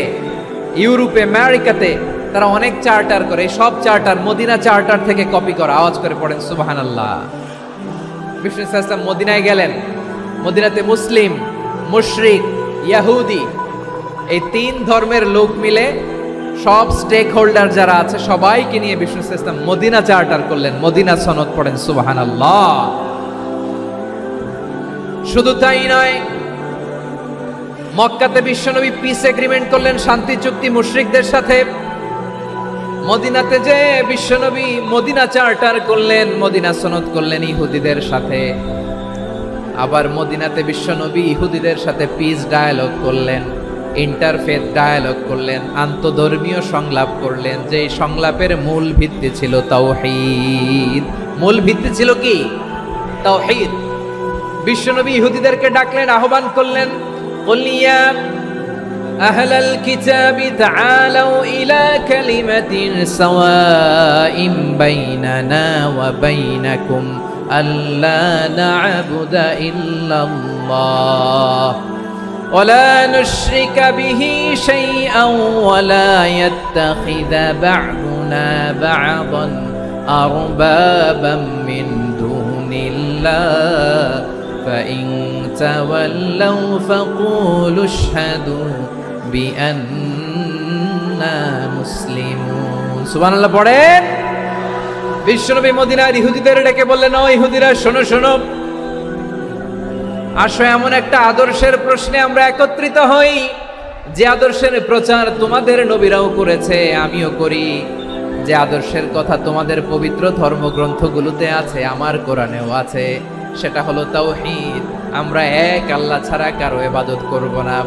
ইউরোপে, আমেরিকাতে তারা অনেক চার্টার করে, সব চার্টার মদিনা চার্টার থেকে কপি করা। আওয়াজ করে পড়েন সুবহানাল্লাহ। বিষ্ণু ইসলাম মদিনায় গেলেন, মদিনাতে মুসলিম, মুশরিক, ইহুদি, এই তিন ধর্মের লোক মিলে সব স্টেক হোল্ডার যারা আছে সবাইকে নিয়ে বিষ্ণু ইসলাম মদিনা চার্টার করলেন, মদিনা সনদ। পড়েন সুবহানাল্লাহ। শুধু তাই নয়, মক্কাতে বিশ্বনবী পিস এগ্রিমেন্ট করলেন, শান্তি চুক্তি মুশরিকদের সাথে। মদিনাতে যে বিশ্বনবী মদিনা চার্টার করলেন, মদিনা সনদ করলেন ইহুদিদের সাথে। আবার মদিনাতে বিশ্বনবী ইহুদিদের সাথে পিস ডায়ালগ করলেন, ইন্টারফেথ ডায়ালগ করলেন, আন্তধর্মীয় সংলাপ করলেন। যে সংলাপের মূল ভিত্তি ছিল তাওহীদ। মূল ভিত্তি ছিল কি? তাওহীদ। বিশ্বনবী ইহুদিদেরকে ডাকলেন, আহ্বান করলেন, কুল ইয়া আহলাল কিতাবি তাআলাউ ইলা কালিমাতিন সাওয়াইন বাইনানা ওয়া বাইনাকুম আল্লা না'বুদা ইল্লাল্লাহ ওয়া লা নুশরিকা বিহি শাইআন ওয়া লা ইয়াত্তাখিযা বা'দুনা বা'দান আরবাবাম মিন দুনিল্লাহ فإن تولوا فقولوا اشهدوا بأننا مسلمون। সুবহানাল্লাহ পড়েন। বিশ্বনবী মদিনার ইহুদিদের ডেকে বললেন, ও ইহুদিরা, শোনো শোনো, আসো এমন একটা আদর্শের প্রশ্নে আমরা একত্রিত হই, যে আদর্শের প্রচার তোমাদের নবীরাও করেছে, আমিও করি, যে আদর্শের কথা তোমাদের পবিত্র ধর্মগ্রন্থগুলোতে আছে, আমার কোরআনেও আছে। সেটা হলো তাওহীদ। আমরা এক আল্লাহ ছাড়া কারো ইবাদত করব না,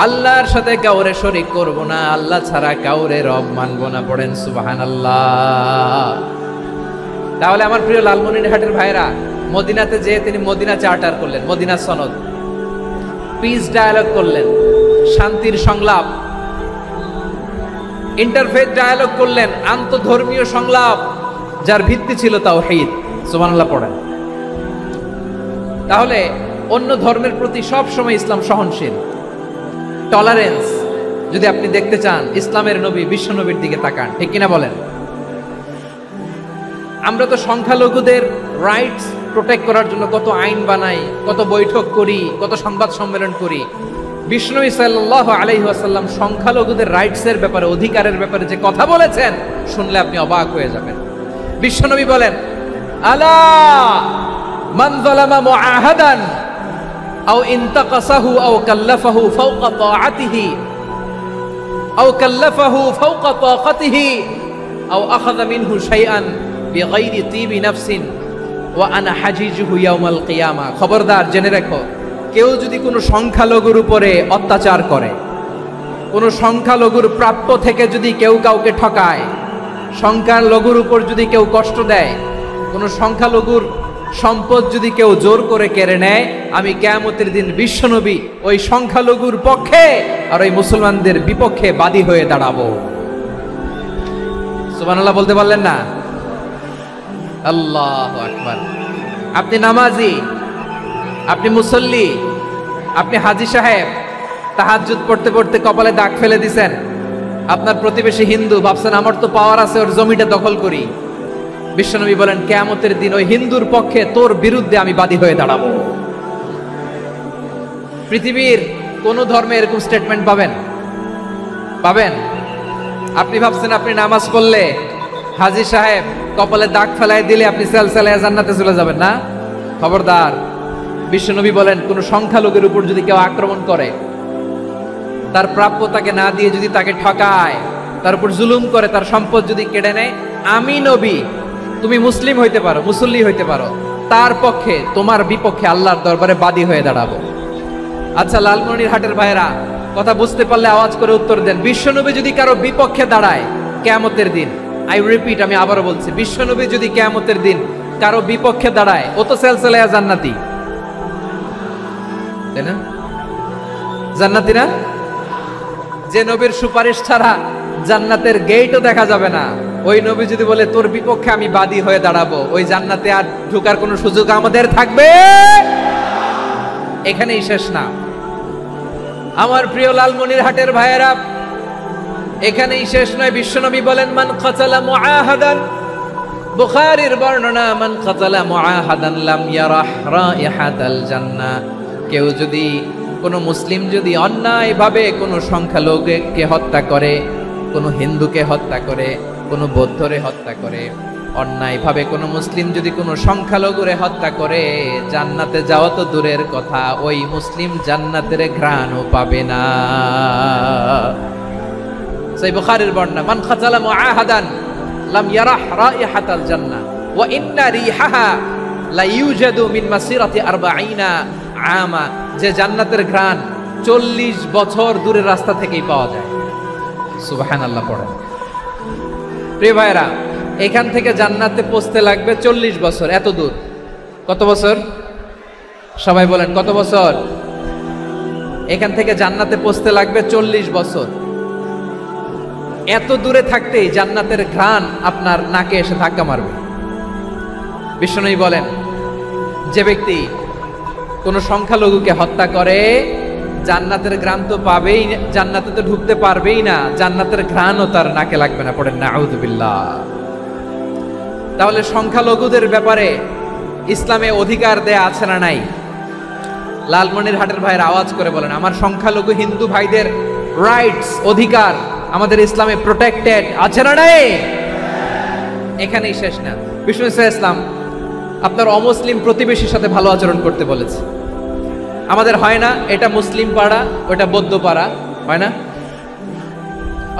আল্লাহর সাথে কাউরে শরীক করব না, আল্লাহ ছাড়া কাউরে রব মানব না। পড়েন সুবহানাল্লাহ। তাহলে আমার প্রিয় লালমনিরহাটের ভাইরা, মদিনাতে যে তিনি মদিনা চার্টার করলেন, মদিনা সনদ, পিস ডায়ালগ করলেন, শান্তির সংলাপ, ইন্টারফেথ ডায়ালগ করলেন, আন্তধর্মীয় সংলাপ, যার ভিত্তি ছিল তাওহীদ। সুবহানাল্লাহ পড়েন। তাহলে অন্য ধর্মের প্রতি সব সময় ইসলাম সহনশীল, টলারেন্স। যদি আপনি দেখতে চান ইসলামের নবী বিশ্ব নবীর দিকে তাকান, ঠিক কিনা বলেন? আমরা তো সংখ্যালঘুদের রাইটস প্রোটেক্ট করার জন্য কত আইন বানাই, কত বৈঠক করি, কত সংবাদ সম্মেলন করি। বিষ্ণু সাল্লাল্লাহু আলাইহি ওয়াসাল্লাম সংখ্যালঘুদের রাইটসের ব্যাপারে, অধিকারের ব্যাপারে যে কথা বলেছেন, শুনলে আপনি অবাক হয়ে যাবেন। বিশ্বনবী বলেন, আলা মান যালামা মুআহাদান আও ইনতাকাসাহু আও কাল্লাফাহু ফাওকা তাআতিহি আও কাল্লাফাহু ফাওকা তাকাতিহি আও আখাযা মিনহু শাইআন বিগাইরি তিবি নাফসিন ওয়া আনা হাজিজুহু ইয়াউমাল কিয়ামা। খবরদার, জেনে রাখো, কেউ যদি কোনো সংখ্যালঘুর উপরে অত্যাচার করে, কোনো সংখ্যালঘুর প্রাপ্য থেকে যদি কেউ কাউকে ঠকায়, সংখ্যালঘুর উপর যদি কেউ কষ্ট দেয়, কোনো সংখ্যালঘুর সম্পদ যদি কেউ জোর করে কেড়ে নেয়, আমি কিয়ামতের দিন বিশ্বনবী ওই সংখ্যালঘুর পক্ষে আর ওই মুসলমানদের বিপক্ষে বাদী হয়ে দাঁড়াবো। সুবহানাল্লাহ বলতে পারলেন না? আল্লাহু আকবার। আপনি নামাজি, আপনি মুসল্লি, আপনি হাজী সাহেব, তাহাজ্জুদ পড়তে পড়তে কপালে দাগ ফেলে দিছেন, আপনার প্রতিবেশী হিন্দু, ভাবছেন আমার তো পাওয়ার আছে, ওর জমিটা দখল করি। বিশ্বনবী বলেন কিয়ামতের দিন ওই হিন্দুর পক্ষে তোর বিরুদ্ধে আমি বাদী হয়ে দাঁড়াবো। পৃথিবীর কোন ধর্মে এরকম স্টেটমেন্ট পাবেন? পাবেন? আপনি ভাবছেন আপনি নামাজ পড়লে, হাজী সাহেব কপালে দাগ ফেলাই দিলে আপনি সেলসেলায় জান্নাতে চলে যাবেন না? খবরদার। বিশ্বনবী বলেন কোন সংখ্যালঘুর উপর যদি কেউ আক্রমণ করে, তার প্রাপ্য তাকে না দিয়ে যদি তাকে ঠকায়, তার উপর জুলুম করে, তার সম্পদ যদি কেড়ে নেয়, আমি নবী, তুমি মুসলিম হইতে পারো, মুসল্লি হইতে পারো, তার পক্ষে তোমার বিপক্ষে আল্লাহর দরবারে বাদী হয়ে দাঁড়াবো। আচ্ছা লালমনিরহাটের ভাইরা, কথা বুঝতে পারলে আওয়াজ করে উত্তর দেন। বিশ্বনবী যদি কারো বিপক্ষে দাঁড়ায় কিয়ামতের দিন, আই রিপিট, আমি আবারও বলছি, বিশ্বনবী যদি কিয়ামতের দিন কারো বিপক্ষে দাঁড়ায়, ও তো সেলসেলায়া জান্নাতি, তাই না? জান্নাতি না? যে নবীর সুপারিশ ছাড়া জান্নাতের গেটও দেখা যাবে না, ওই নবী যদি বলে তোর বিপক্ষে আমি বাদী হয়ে দাঁড়াবো, ওই জান্নাতে আর ঢোকার কোনো সুযোগ আমাদের থাকবে? এখানেই শেষ না আমার প্রিয় লালমনিরহাটের ভাইয়েরা, এখানেই শেষ নয়। বিশ্বনবী বলেন মান কাতালা মুআহাদান, বুখারীর বর্ণনা, মান কাতালা মুআহাদান লাম ইয়ারাহ রাইহাতাল জান্নাহ। কেউ যদি, কোনো মুসলিম যদি অন্যায়ভাবে কোনো সংখ্যালঘুকে হত্যা করে, কোনো হিন্দুকে হত্যা করে, কোনো বৌদ্ধরে হত্যা করে, অন্যায়ভাবে কোনো মুসলিম যদি কোনো সংখ্যালঘুরে হত্যা করে, জান্নাতে যাওয়া তো দূরের কথা, ওই মুসলিম জান্নাতের ঘ্রাণও পাবে না। সেই বুখারীর বর্ণনা, মান কাতালা মুআহাদান লাম ইয়ারাহ রাইহাতাল জান্নাহ ওয়া ইন্না রিহাহা লা ইউজাদু মিন মাসিরাতি 40 আমা। যে জান্নাতের ঘ্রাণ 40 বছর দূরের রাস্তা থেকেই পাওয়া যায়। সুবহানাল্লাহ পড়েন। প্রিয় ভাইরা, এখান থেকে জান্নাতে পৌঁছতে লাগবে 40 বছর। এত দূর, কত বছর? সবাই বলেন কত বছর? এখান থেকে জান্নাতে পৌঁছতে লাগবে 40 বছর। এত দূরে থাকতেই জান্নাতের ঘ্রাণ আপনার নাকে এসে ধাক্কা মারবে। বিশ্বনবী বলেন যে ব্যক্তি কোন সংখ্যালঘুকে হত্যা করে, জান্নাতের ঘ্রাণ তো পাবেই, জান্নাতে তো ঢুকতে পারবেই না, জান্নাতের ঘ্রাণও তার নাকে লাগবে না। পড়েন নাউযুবিল্লাহ। তাহলে সংখ্যালঘুদের ব্যাপারে ইসলামে অধিকার দেয়া আছে না নাই? লালমনিরহাটের ভাইয়ের আওয়াজ করে বলেন, আমার সংখ্যালঘু হিন্দু ভাইদের রাইটস, অধিকার আমাদের ইসলামে প্রোটেক্টেড আছে না নাই? এখানেই শেষ না। বিষ্ণু ইসলাম আপনার অমুসলিম প্রতিবেশীর সাথে ভালো আচরণ করতে বলেছে। আমাদের হয় না এটা মুসলিম পাড়া, ওটা বৌদ্ধ পাড়া, হয় না?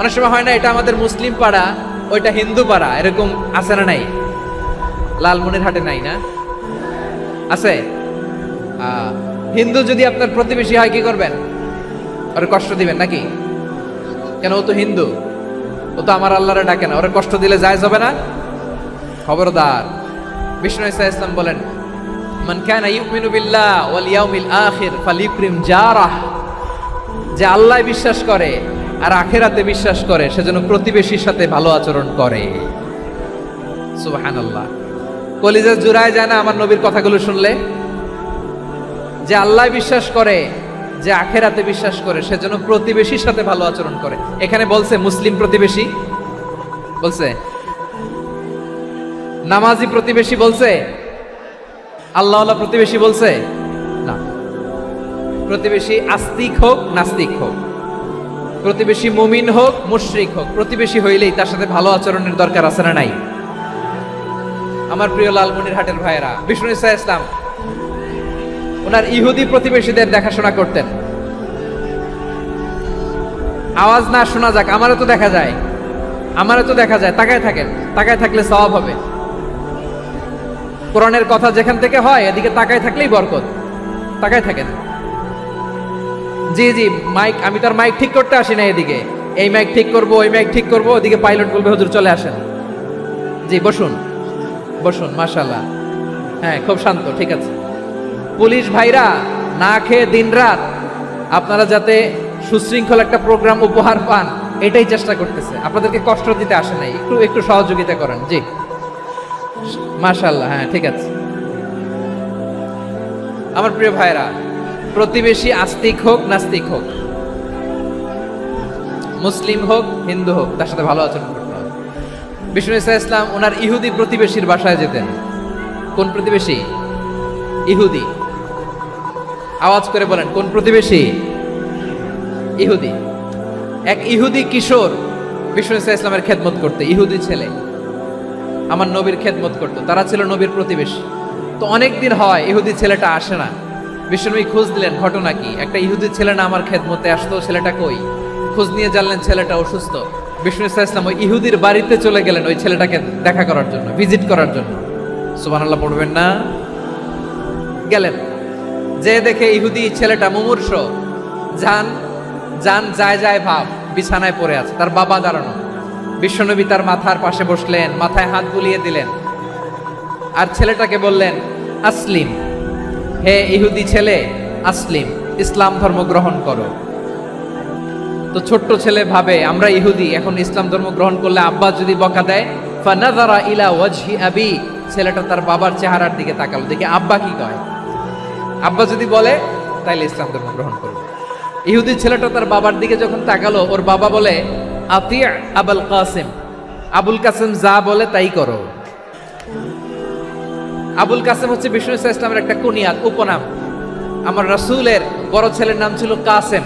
অনেক সময় হয় না এটা আমাদের মুসলিম পাড়া, ওইটা হিন্দু পাড়া, এরকম আছে না নাই? লালমনিরহাটে নাই না? আছে? হিন্দু যদি আপনার প্রতিবেশী হয় কি করবেন? ওরে কষ্ট দিবেন নাকি? কেন? ও তো হিন্দু, ও তো আমার আল্লাহরে ডাকে না, ওরে কষ্ট দিলে জায়েজ হবে না? খবরদার। বিষ্ণু ইসলাম বলেন মান কানা ইউমিনু বিল্লাহ ওয়াল ইয়াউমিল আখির ফালিউকরিম জারাহ। যে আল্লাহ বিশ্বাস করে আর আখিরাতে বিশ্বাস করে, সেজন্য প্রতিবেশীর সাথে ভালো আচরণ করে। সুবহানাল্লাহ। কলিজা জুড়ায় যায় না আমার নবীর কথাগুলো শুনলে? যে আল্লাহ বিশ্বাস করে, যে আখিরাতে বিশ্বাস করে, সেজন্য প্রতিবেশীর সাথে ভালো আচরণ করে। এখানে বলছে মুসলিম প্রতিবেশী বলছে, নামাজি প্রতিবেশী বলছে, আল্লাহওয়ালা প্রতিবেশী বলছে না। প্রতিবেশী আস্তিক হোক নাস্তিক হোক, প্রতিবেশী মুমিন হোক মুশরিক হোক, প্রতিবেশী হইলেই তার সাথে ভালো আচরণের দরকার আছে না নাই? আমার প্রিয় লালমনিরহাটের ভাইয়েরা, বিষ্ণু ইসলাম ওনার ইহুদি প্রতিবেশীদের দেখাশোনা করতেন। আওয়াজ না শোনা যাক, আমারও তো দেখা যায়, আমারও তো দেখা যায়। তাকায় থাকেন, তাকায় থাকলে সওয়াব হবে। কোরআনের কথা যেখান থেকে হয় এদিকে তাকায় থাকলেই বরকত। তাকায় থাকেন। জি জি, মাইক, আমি তার মাইক ঠিক করতে আসি না এদিকে, এই মাইক ঠিক করব, ওই মাইক ঠিক করব, ওদিকে পাইলট বলবে হুজুর চলে আসেন। জি বসুন বসুন, মাশাআল্লাহ। হ্যাঁ, খুব শান্ত, ঠিক আছে। পুলিশ ভাইরা না খেয়ে দিনরাত আপনারা যাতে সুশৃঙ্খল একটা প্রোগ্রাম উপহার পান, এটাই চেষ্টা করতেছে। আপনাদেরকে কষ্ট দিতে আসে নাই, একটু একটু সহযোগিতা করেন। জি মাশাআল্লাহ, হ্যাঁ ঠিক আছে। আমার প্রিয় ভাইরা, প্রতিবেশী আস্তিক হোক নাস্তিক হোক, মুসলিম হোক হিন্দু হোক, তার সাথে ভালো আচরণ করতে হবে। বিষ্ণু ইসা ইসলাম ওনার ইহুদি প্রতিবেশীর বাসায় যেতেন। কোন প্রতিবেশী? ইহুদি। আওয়াজ করে বলেন, কোন প্রতিবেশী? ইহুদি। এক ইহুদি কিশোর বিষ্ণু ইসা ইসলামের খেদমত করতে, ইহুদি ছেলে আমার নবীর খেদমত করতো, তারা ছিল নবীর প্রতিবেশী। তো অনেক দিন হয় ইহুদি ছেলেটা আসে না। বিষ্ণুনবী খোঁজ দিলেন, ঘটনা কি? একটা ইহুদি ছেলে না আমার খেদমতে আসতো, ছেলেটা কই? খোঁজ নিয়ে জানলেন ছেলেটা অসুস্থ। বিষ্ণু ইসা ইসলাম ওই ইহুদির বাড়িতে চলে গেলেন ওই ছেলেটাকে দেখা করার জন্য, ভিজিট করার জন্য। সুবহানাল্লাহ পড়বেন না? গেলেন, যে দেখে ইহুদি ছেলেটা মুমূর্ষ, জান জান যায় যায় ভাব, বিছানায় পড়ে আছে, তার বাবা দাঁড়ানো। বিশ্বনবী তার মাথার পাশে বসলেন, মাথায় হাত বুলিয়ে দিলেন, আর ছেলেটাকে বললেন, আসলিম, হে ইহুদি ছেলে, আসলিম, ইসলাম ধর্ম গ্রহণ করো। তো ছোট্ট ছেলে ভাবে আমরা ইহুদি, এখন ইসলাম ধর্ম গ্রহণ করলে আব্বা যদি বকা দেয়। ফানাযারা ইলা ওয়াজহি আবি, ছেলেটা তার বাবার চেহারার দিকে তাকালো, দেখে আব্বা কি কয়। আব্বা যদি বলে তাইলে ইসলাম ধর্ম গ্রহণ করবে। ইহুদি ছেলেটা তার বাবার দিকে যখন তাকালো, ওর বাবা বলে, আতি আবুল কাসিম, আবুল কাসিম যা বলে তাই করো। আবুল কাসিম হচ্ছে বিষ্ণু ইসা ইসলামের একটা কুনিয়াত, উপনাম। আমার রাসূলের বড় ছেলের নাম ছিল কাসেম।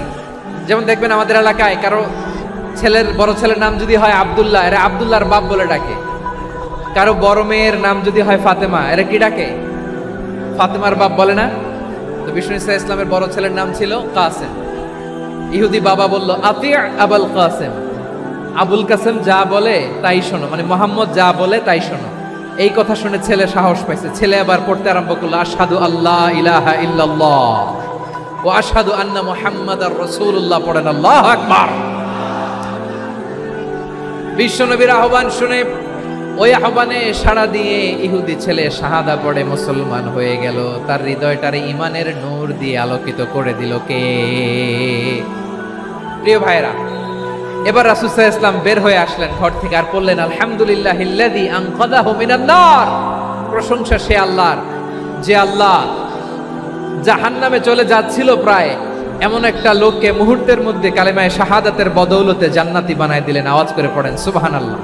যেমন দেখবেন আমাদের এলাকায় কারো ছেলের বড় ছেলের নাম যদি হয় আব্দুল্লাহ, এরা আব্দুল্লাহর বাপ বলে ডাকে। কারো বড় মেয়ের নাম যদি হয় ফাতেমা, এরা কি ডাকে? ফাতেমার বাপ বলে না? তো বিষ্ণু ইসা ইসলামের বড় ছেলের নাম ছিল কাসেম। ইহুদি বাবা বলল, আতি আবুল কাসেম, আবুল কাসেম যা বলে তাই শোনো, মানে মোহাম্মদ যা বলে তাই শোনো। এই কথা শুনে ছেলে সাহস পাইছে, ছেলে আবার পড়তে আরম্ভ করলো, আশহাদু আল্লাহ ইলাহা ইল্লাল্লাহ ওয়া আশহাদু আন্না মুহাম্মাদার রাসূলুল্লাহ, পড়েন আল্লাহু আকবার। বিশ্বনবীর আহ্বান শুনে ওই আহ্বানে সাড়া দিয়ে ইহুদি ছেলে শাহাদা পড়ে মুসলমান হয়ে গেল। তার হৃদয়টারে ঈমানের নূর দিয়ে আলোকিত করে দিল কে? প্রিয় ভাইরা, এবার রাসূল সাল্লাল্লাহু আলাইহি ওয়াসাল্লাম বের হয়ে আসলেন ঘর থেকে, আর বললেন, আলহামদুলিল্লাহিল্লাযী আনকাযাহু মিনান নার, প্রশংসা সে আল্লাহর, যে আল্লাহ জাহান্নামে চলে যাচ্ছিল প্রায় এমন একটা লোককে মুহূর্তের মধ্যে কালেমায়ে শাহাদাতের বদৌলতে জান্নাতি বানায় দিলেন। আওয়াজ করে পড়েন সুবহানাল্লাহ।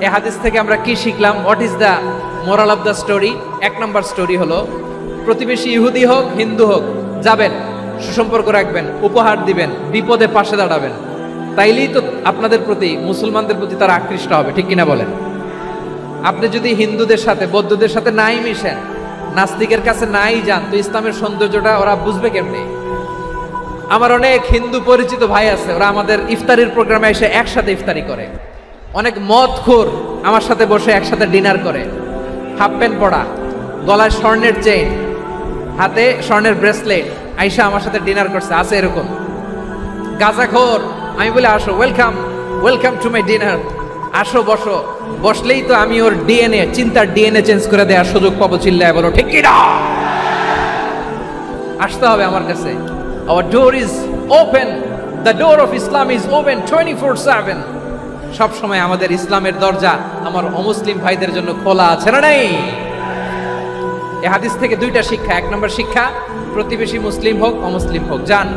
এই হাদিস থেকে আমরা কি শিখলাম? What is the moral of the story? এক নম্বর স্টোরি হলো, প্রতিবেশী ইহুদি হোক হিন্দু হোক, যাবেন, সুসম্পর্ক রাখবেন, উপহার দিবেন, বিপদে পাশে দাঁড়াবেন, তাইলেই তো আপনাদের প্রতি, মুসলমানদের প্রতি তারা আকৃষ্ট হবে, ঠিক কিনা বলেন? আপনি যদি হিন্দুদের সাথে বৌদ্ধদের সাথে নাই মিশেন, নাস্তিকের কাছে নাই যান, তো ইসলামের সৌন্দর্যটা ওরা বুঝবে কেমনে? আমার অনেক হিন্দু পরিচিত ভাই আছে, ওরা আমাদের ইফতারির প্রোগ্রামে এসে একসাথে ইফতারি করে। অনেক মদখোর আমার সাথে বসে একসাথে ডিনার করে, হাফ প্যান্ট পরা, গলায় স্বর্ণের চেইন, হাতে স্বর্ণের ব্রেসলেট, আইসা আমার সাথে ডিনার করছে, আছে এরকম। গাঁজাখোর, আমি বলে আসো, welcome welcome to my dinner, আসো বসো, বসলেই তো আমি ওর ডিএনএ, চিন্তার ডিএনএ চেঞ্জ করে দেওয়ার সুযোগ পাবো, চিল্লায় বলো ঠিক কি না? আসতে হবে আমার কাছে। Our door is open, the door of Islam is open 24/7। সব সময় আমাদের ইসলামের দরজা আমার অমুসলিম ভাইদের জন্য খোলা আছে না নাই? এই হাদিস থেকে দুইটা শিক্ষা। এক নম্বর শিক্ষা, প্রতিবেশী মুসলিম হোক অমুসলিম হোক, যান,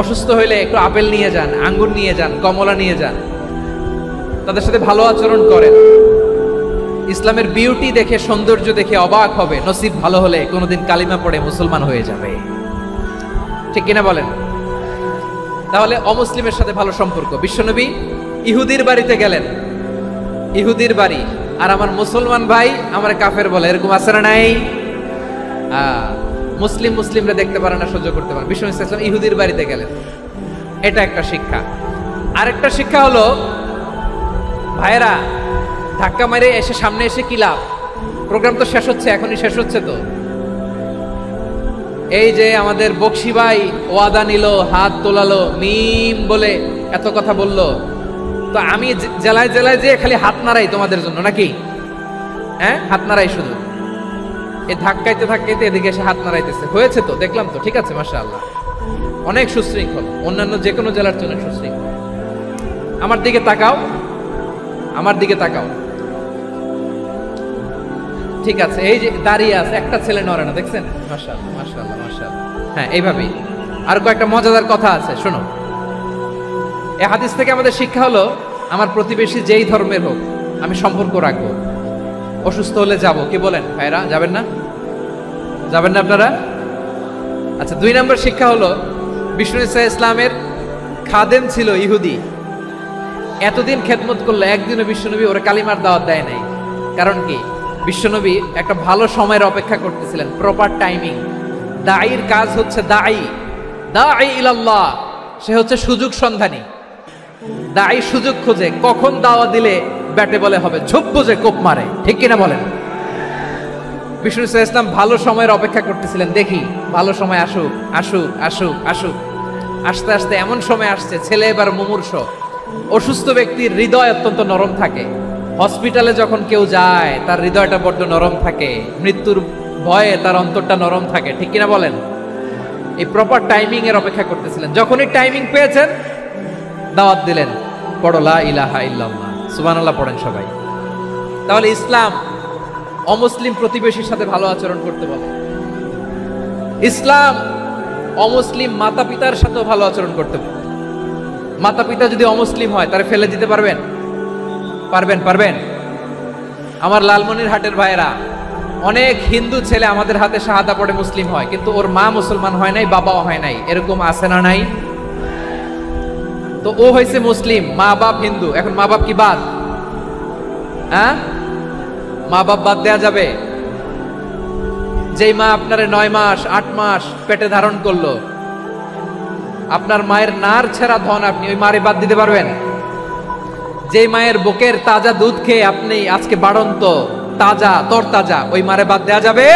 অসুস্থ হইলে একটু আপেল নিয়ে যান, আঙ্গুর নিয়ে যান, কমলা নিয়ে যান, তাদের সাথে ভালো আচরণ করেন। ইসলামের বিউটি দেখে, সৌন্দর্য দেখে অবাক হবে, নসিব ভালো হলে কোনোদিন কালিমা পড়ে মুসলমান হয়ে যাবে, ঠিক কিনা বলেন? তাহলে অমুসলিমের সাথে ভালো সম্পর্ক। বিশ্বনবী ইহুদির বাড়িতে গেলেন, ইহুদির বাড়ি, আর আমার মুসলমান ভাই আমার কাফের বলে, এরকম আছে না নাই? মুসলিমরা দেখতে পারে না, সহ্য করতে পারে। বিশ্বনবী সাল্লাল্লাহু আলাইহি ওয়াসাল্লাম ইহুদির বাড়িতে গেলেন, এটা একটা শিক্ষা। আরেকটা শিক্ষা হলো, ভাইরা ধাক্কা মেরে এসে সামনে এসে কি লাভ? প্রোগ্রাম তো শেষ হচ্ছে, এখনই শেষ হচ্ছে। তো এই যে আমাদের বকশি ভাই ওয়াদা নিল, হাত তোলালো, মিম বলে এত কথা বললো, তো আমি জেলায় জেলায় যে খালি হাত নাড়াই তোমাদের জন্য নাকি? হ্যাঁ, হাত নাড়াই শুধু, এই ধাক্কাইতে ধাক্কাইতে এদিকে এসে হাত নাড়াইতেছে। হয়েছে তো, দেখলাম তো, ঠিক আছে, মাশাআল্লাহ, অনেক সুশৃঙ্খল, অন্যান্য যে কোনো জেলার জন্য সুশৃঙ্খল। আমার দিকে তাকাও, আমার দিকে তাকাও, ঠিক আছে। এই যে দাঁড়িয়ে আছে, একটা ছেলে নড়ে না, দেখছেন? মাশাআল্লাহ, মাশাআল্লাহ, মাশাআল্লাহ। হ্যাঁ, এইভাবেই। আর কয়েকটা মজাদার কথা আছে, শোনো। এই হাদিস থেকে আমাদের শিক্ষা হলো, আমার প্রতিবেশী যেই ধর্মের হোক আমি সম্পর্ক রাখবো। অসুস্থ হলে যাব, কি বলেন ভাইরা? যাবেন না? যাবেন না আপনারা? আচ্ছা, 2 নম্বর শিক্ষা হলো, বিষ্ণু ইসা ইসলামের খাদেম ছিল ইহুদি, এতদিন খেদমত করলো, একদিনও বিশ্বনবী ওরা কালিমার দাওয়াত দেয় নাই। কারণ কি? বিশ্বনবী একটা ভালো সময়ের অপেক্ষা করতেছিলেন, প্রপার টাইমিং। দাঈর কাজ হচ্ছে দাঈ ইলাল্লাহ, সে হচ্ছে সুযোগ সন্ধানী। দাঈ সুযোগ খোঁজে, কখন দাওয়া দিলে ব্যাটে বলে হবে, ঝোপ বুঝে কোপ মারে, ঠিক কিনা বলেন? বিষ্ণু ইসলাম ভালো সময়ের অপেক্ষা করতেছিলেন, দেখি ভালো সময় আসুক আসুক আসুক আসুক। আস্তে আস্তে এমন সময় আসছে, ছেলে এবার মুমূর্ষ। অসুস্থ ব্যক্তির হৃদয় অত্যন্ত নরম থাকে। হসপিটালে যখন কেউ যায় তার হৃদয়টা বড্ড নরম থাকে, মৃত্যুর ভয়ে তার অন্তরটা নরম থাকে, ঠিক কিনা বলেন? এই প্রপার টাইমিং এর অপেক্ষা করতেছিলেন। যখনই টাইমিং পেয়েছেন, দাওয়াত দিলেন, পড়ো লা ইলাহা ইল্লাল্লাহ, সুবহানাল্লাহ পড়েন সবাই। তাহলে ইসলাম অমুসলিম প্রতিবেশীর সাথে ভালো আচরণ করতে বলে। ইসলাম অমুসলিম মাতা পিতার সাথেও ভালো আচরণ করতে বলে। মাতা পিতা যদি অমুসলিম হয়, তারা ফেলে দিতে পারবেন? পারবেন? পারবেন? আমার লালমনিরহাটের ভাইয়েরা, অনেক হিন্দু ছেলে আমাদের হাতে শাহাদা পড়ে মুসলিম হয়, কিন্তু ওর মা মুসলমান হয় নাই, বাবাও হয় নাই। এরকম আছে না নাই? তো ও হয়েছে মুসলিম, মা বাপ হিন্দু, এখন মা বাপ কি বাদ? হ্যাঁ, মা বাপ বাদ দেয়া যাবে? যেই মা আপনারে 9 মাস 8 মাস পেটে ধারণ করলো, আপনার মায়ের নার ছেঁড়া ধন, আপনি ওই মারে বাদ দিতে পারবেন? যে মায়ের বুকের তাজা দুধ খেয়ে আপনি আজকে বাড়ন্ত তাজা তরতাজা, ওই মারে বাদ দেয়া যাবে?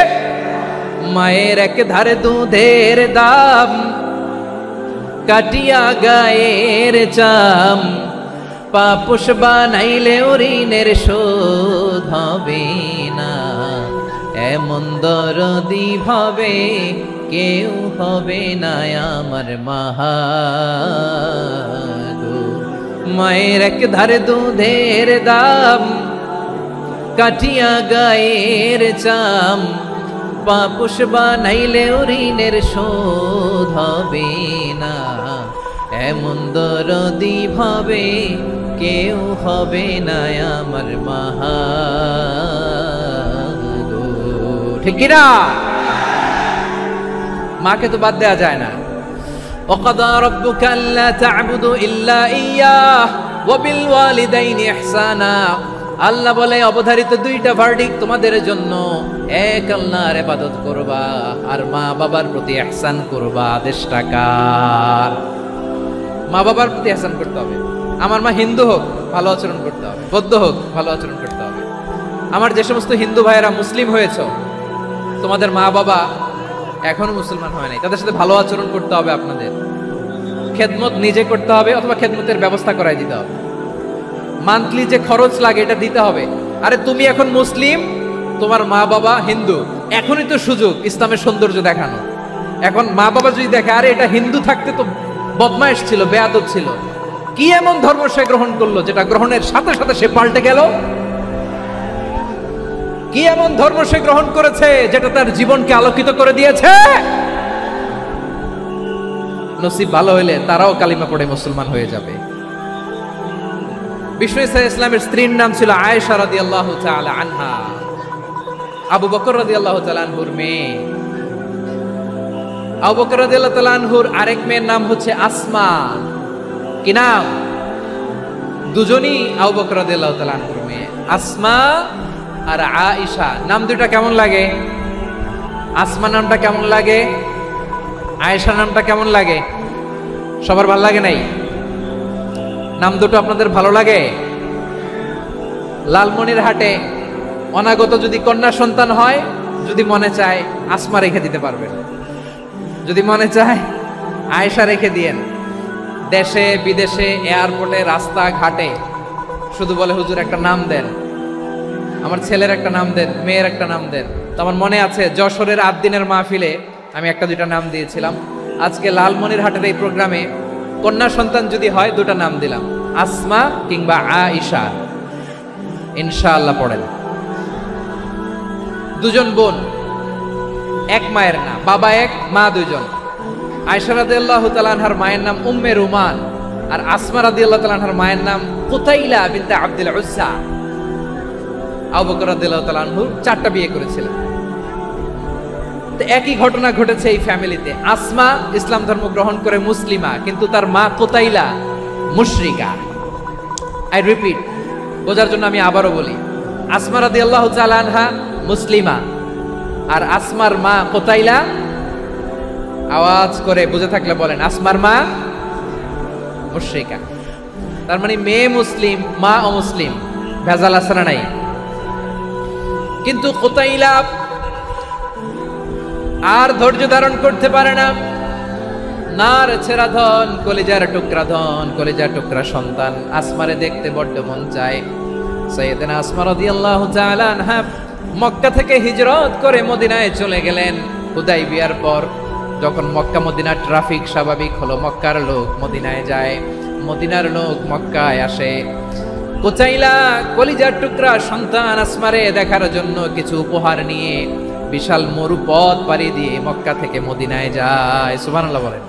মায়ের এক ধারে দুধের দাম, কাটিয়া গায়ের চাম, পাপুষ বানাইলে ঋণের শোধ হবে না। এমন দরদি ভাবে কেউ হবে না আমার মাহা গো। মায়ের এক ধারে দুধের দাম, কাটিয়া গায়ের চাম, পাপুষ বানাইলে ঋণের শোধ হবে না। এমন দরদি ভাবে কেউ হবে না আমার মাহা গো, ঠিক কিনা? মাকে তো বাদ দেয়া যায় না। وَقَضَى رَبُّكَ أَلَّا تَعْبُدُوا إِلَّا إِيَّاهُ وَبِالْوَالِدَيْنِ إِحْسَانًا। আল্লাহ বলে, অবধারিত 2টা ভার্ডিক্ট তোমাদের জন্য, এক আল্লাহর ইবাদত করবা আর মা বাবার প্রতি ইহসান করবা। আদেশটা কার? মা বাবার প্রতি ইহসান করতে হবে। আমার মা হিন্দু হোক, ভালো আচরণ করতে হবে, বৌদ্ধ হোক, ভালো আচরণ করতে হবে। আমার যে সমস্ত হিন্দু ভাইয়েরা মুসলিম হয়েছে, তোমাদের মা বাবা এখনো মুসলমান হয় নাই, তাদের সাথে ভালো আচরণ করতে হবে। আপনাদের খেদমত নিজে করতে হবে, অথবা খেদমতের ব্যবস্থা করাই দিতে হবে। মান্থলি যে খরচ লাগে এটা দিতে হবে। আরে তুমি এখন মুসলিম, তোমার মা বাবা হিন্দু, এখনই তো সুযোগ ইসলামের সৌন্দর্য দেখানো। এখন মা বাবা যদি দেখে, আরে এটা হিন্দু থাকতে তো বদমাইশ ছিল, বেয়াদব ছিল, কি এমন ধর্ম সে গ্রহণ করলো যেটা গ্রহণের সাথে সাথে সে পাল্টে গেল? কি এমন ধর্ম সে গ্রহণ করেছে যেটা তার জীবনকে আলোকিত করে দিয়েছে? নসিব ভালো হইলে তারাও কালিমা পড়ে মুসলমান হয়ে যাবে। বিষ্ণু ইসা ইসলামের স্ত্রীর নাম ছিল আয়েশা রাদিয়াল্লাহু তাআলা আনহা, আবু বকর রাদিয়াল্লাহু তাআলা আনহুর মেয়ে। আবু বকর রাদিয়াল্লাহু তাআলা আনহুর আরেক মেয়ের নাম হচ্ছে আসমা। কি নাম? দুজনই আবু বকর রাদিয়াল্লাহু তাআলা আনহুর মেয়ে, আসমা আর আয়েশা। নাম দুটো কেমন লাগে? আসমা নামটা কেমন লাগে? আয়েশা নামটা কেমন লাগে? সবার ভালো লাগে নাই? নাম দুটো আপনাদের ভালো লাগে? লালমনিরহাটে অনাগত যদি কন্যা সন্তান হয়, যদি মনে চায় আসমা রেখে দিতে পারবেন, যদি মনে চায় আয়েশা রেখে দিয়েন। দেশে বিদেশে এয়ারপোর্টে রাস্তাঘাটে শুধু বলে হুজুর একটা নাম দেন, আমার ছেলের একটা নাম দেন, মেয়ের একটা নাম দেন। তো আমার মনে আছে যশোরের 8 দিনের মাহফিলে আমি একটা দুইটা নাম দিয়েছিলাম। আজকে লালমনিরহাটের এই প্রোগ্রামে কন্যা সন্তান যদি হয় 2টা নাম দিলাম, আসমা কিংবা আয়েশা। ইনশাআল্লাহ পড়েন। 2জন বোন, এক মায়ের না, বাবা এক মা 2জন। আয়েশা রাদিয়াল্লাহু তাআলা আনহার মায়ের নাম উম্মে রুমান, আর আসমা রাদিয়াল্লাহু তাআলা আনহার মায়ের নাম কুতাইলা বিনতে আব্দুল উজ্জা। আবু বকর রাদিয়াল্লাহু তাআলা আনহু 4টা বিয়ে করেছিলেন। তো একই ঘটনা ঘটেছে এই ফ্যামিলিতে। আসমা ইসলাম ধর্ম গ্রহণ করে মুসলিমা, কিন্তু তার মা কুতাইলা মুশরিকা। আই রিপিট, বোঝার জন্য আমি আবারও বলি, আসমা রাদিয়াল্লাহু তাআলা আনহা মুসলিমা, আর আসমার মা কুতাইলা, আওয়াজ করে বুঝে থাকলে বলেন, আসমার মা মুশরিকা। তার মানে মেয়ে মুসলিম, মা অমুসলিম, ভেজাল আছে না নাই? কিন্তু কুতাইলা আর ধৈর্য ধারণ করতে পারে না। নার ছেড়া ধন, কলিজার টুকরা ধন, কলিজার টুকরা সন্তান আসমারে দেখতে বড্ড মন চায়। সাইয়েদনা আসমা রাদিয়াল্লাহু তাআলা আনহা মক্কা থেকে হিজরত করে মদিনায় চলে গেলেন। হুদাইবিয়ার পর যখন মক্কা মদিনা ট্রাফিক স্বাভাবিক হলো, মক্কার লোক মদিনায় যায়, মদিনার লোক মক্কায় আসে। কুতাইলা কলিজার টুকরা সন্তান আসমারে দেখার জন্য কিছু উপহার নিয়ে বিশাল মরুপথ পাড়ি দিয়ে মক্কা থেকে মদিনায় যায়। সুবহানাল্লাহ বলেন।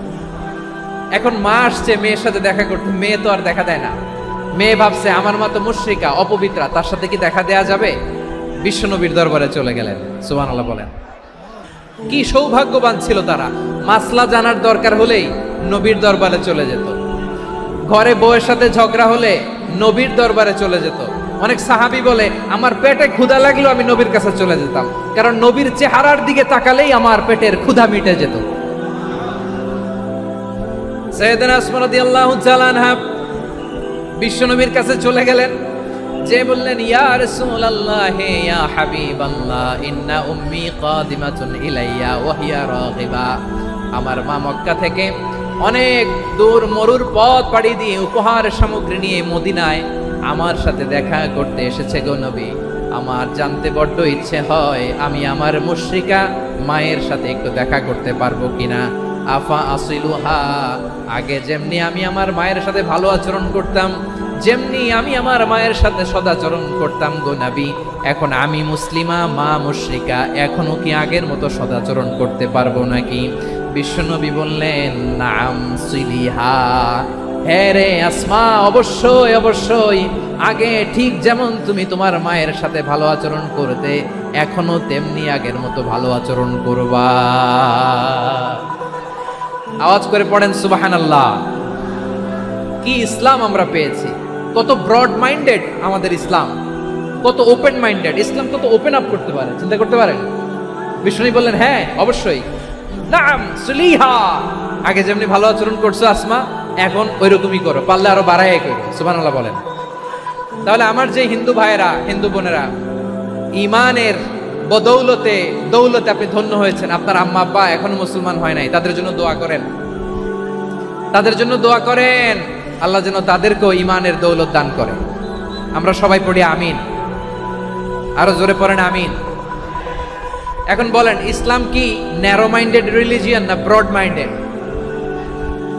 এখন মা আসছে মেয়ের সাথে দেখা করতে, মেয়ে তো আর দেখা দেয় না। মেয়ে ভাবছে আমার মা তো মুশরিকা, অপবিত্রা, তার সাথে কি দেখা দেয়া যাবে? বিশ্বনবীর দরবারে চলে গেলেন। সুবহানাল্লাহ বলেন। কি সৌভাগ্যবান ছিল তারা, মাসলা জানার দরকার হলেই নবীর দরবারে চলে যেত। ঘরে বউয়ের সাথে ঝগড়া হলে নবীর দরবারে চলে যেত। অনেক সাহাবী বলে আমার পেটে ক্ষুধা লাগলো আমি নবীর কাছে চলে যেতাম, কারণ নবীর চেহারার দিকে তাকালেই আমার পেটের ক্ষুধা মিটে যেত। সাইয়েদনা আসমা রাদিয়াল্লাহু তাআলা আনহা বিশ্বনবীর কাছে চলে গেলেন, যে বললেন ইয়া রাসূলুল্লাহ ইয়া হাবিবাল্লাহ ইন্না উম্মি কাদিমাতুন ইলাইয়া ওয়া হিয়া রাগিবা। আমার মা মক্কা থেকে অনেক দূর মরুর পথ পাড়ি দিয়ে উপহার সামগ্রী নিয়ে মদিনায় আমার সাথে দেখা করতে এসেছে গো নবী। আমার জানতে বড্ড ইচ্ছে হয় আমি আমার মুশরিকা মায়ের সাথে একটু দেখা করতে পারবো কিনা। আফা আসিলুহা, আগে যেমনি আমি আমার মায়ের সাথে ভালো আচরণ করতাম, যেমনি আমি আমার মায়ের সাথে সদাচরণ করতাম গো নবী, এখন আমি মুসলিমা মা মুশরিকা, এখনো কি আগের মতো সদাচরণ করতে পারবো নাকি? বিশ্বনবী বললেন নাম সিলিহা, হ্যাঁ রে আসমা, অবশ্যই অবশ্যই, আগে ঠিক যেমন তুমি তোমার মায়ের সাথে ভালো আচরণ করতে, এখনো তেমনি আগের মতো ভালো আচরণ করবা। আওয়াজ করে পড়েন সুবহানাল্লাহ। কি ইসলাম আমরা পেয়েছি, কত ব্রড মাইন্ডেড আমাদের ইসলাম, কত ওপেন মাইন্ডেড ইসলাম, কত ওপেন আপ করতে পারে, চিন্তা করতে পারেন। বিষ্ণু বললেন হ্যাঁ অবশ্যই, নাম সুলিহা, আগে যেমনি ভালো আচরণ করছো আসমা, এখন ওইরকমই করো, পারলে আরো বাড়াই করো। সুবহানাল্লাহ বলেন। তাহলে আমার যে হিন্দু ভাইয়েরা, হিন্দু বোনেরা, ইমানের বদৌলতে দৌলতে আপনি ধন্য হয়েছেন, আপনার আম্মা আব্বা এখনো মুসলমান হয় নাই, তাদের জন্য দোয়া করেন, তাদের জন্য দোয়া করেন, আল্লাহ যেন তাদেরকেও ইমানের দৌলত দান করে। আমরা সবাই পড়ি আমিন, আরো জোরে পড়েন আমিন। এখন বলেন ইসলাম কি ন্যারো মাইন্ডেড রিলিজিয়ান না ব্রড মাইন্ডেড?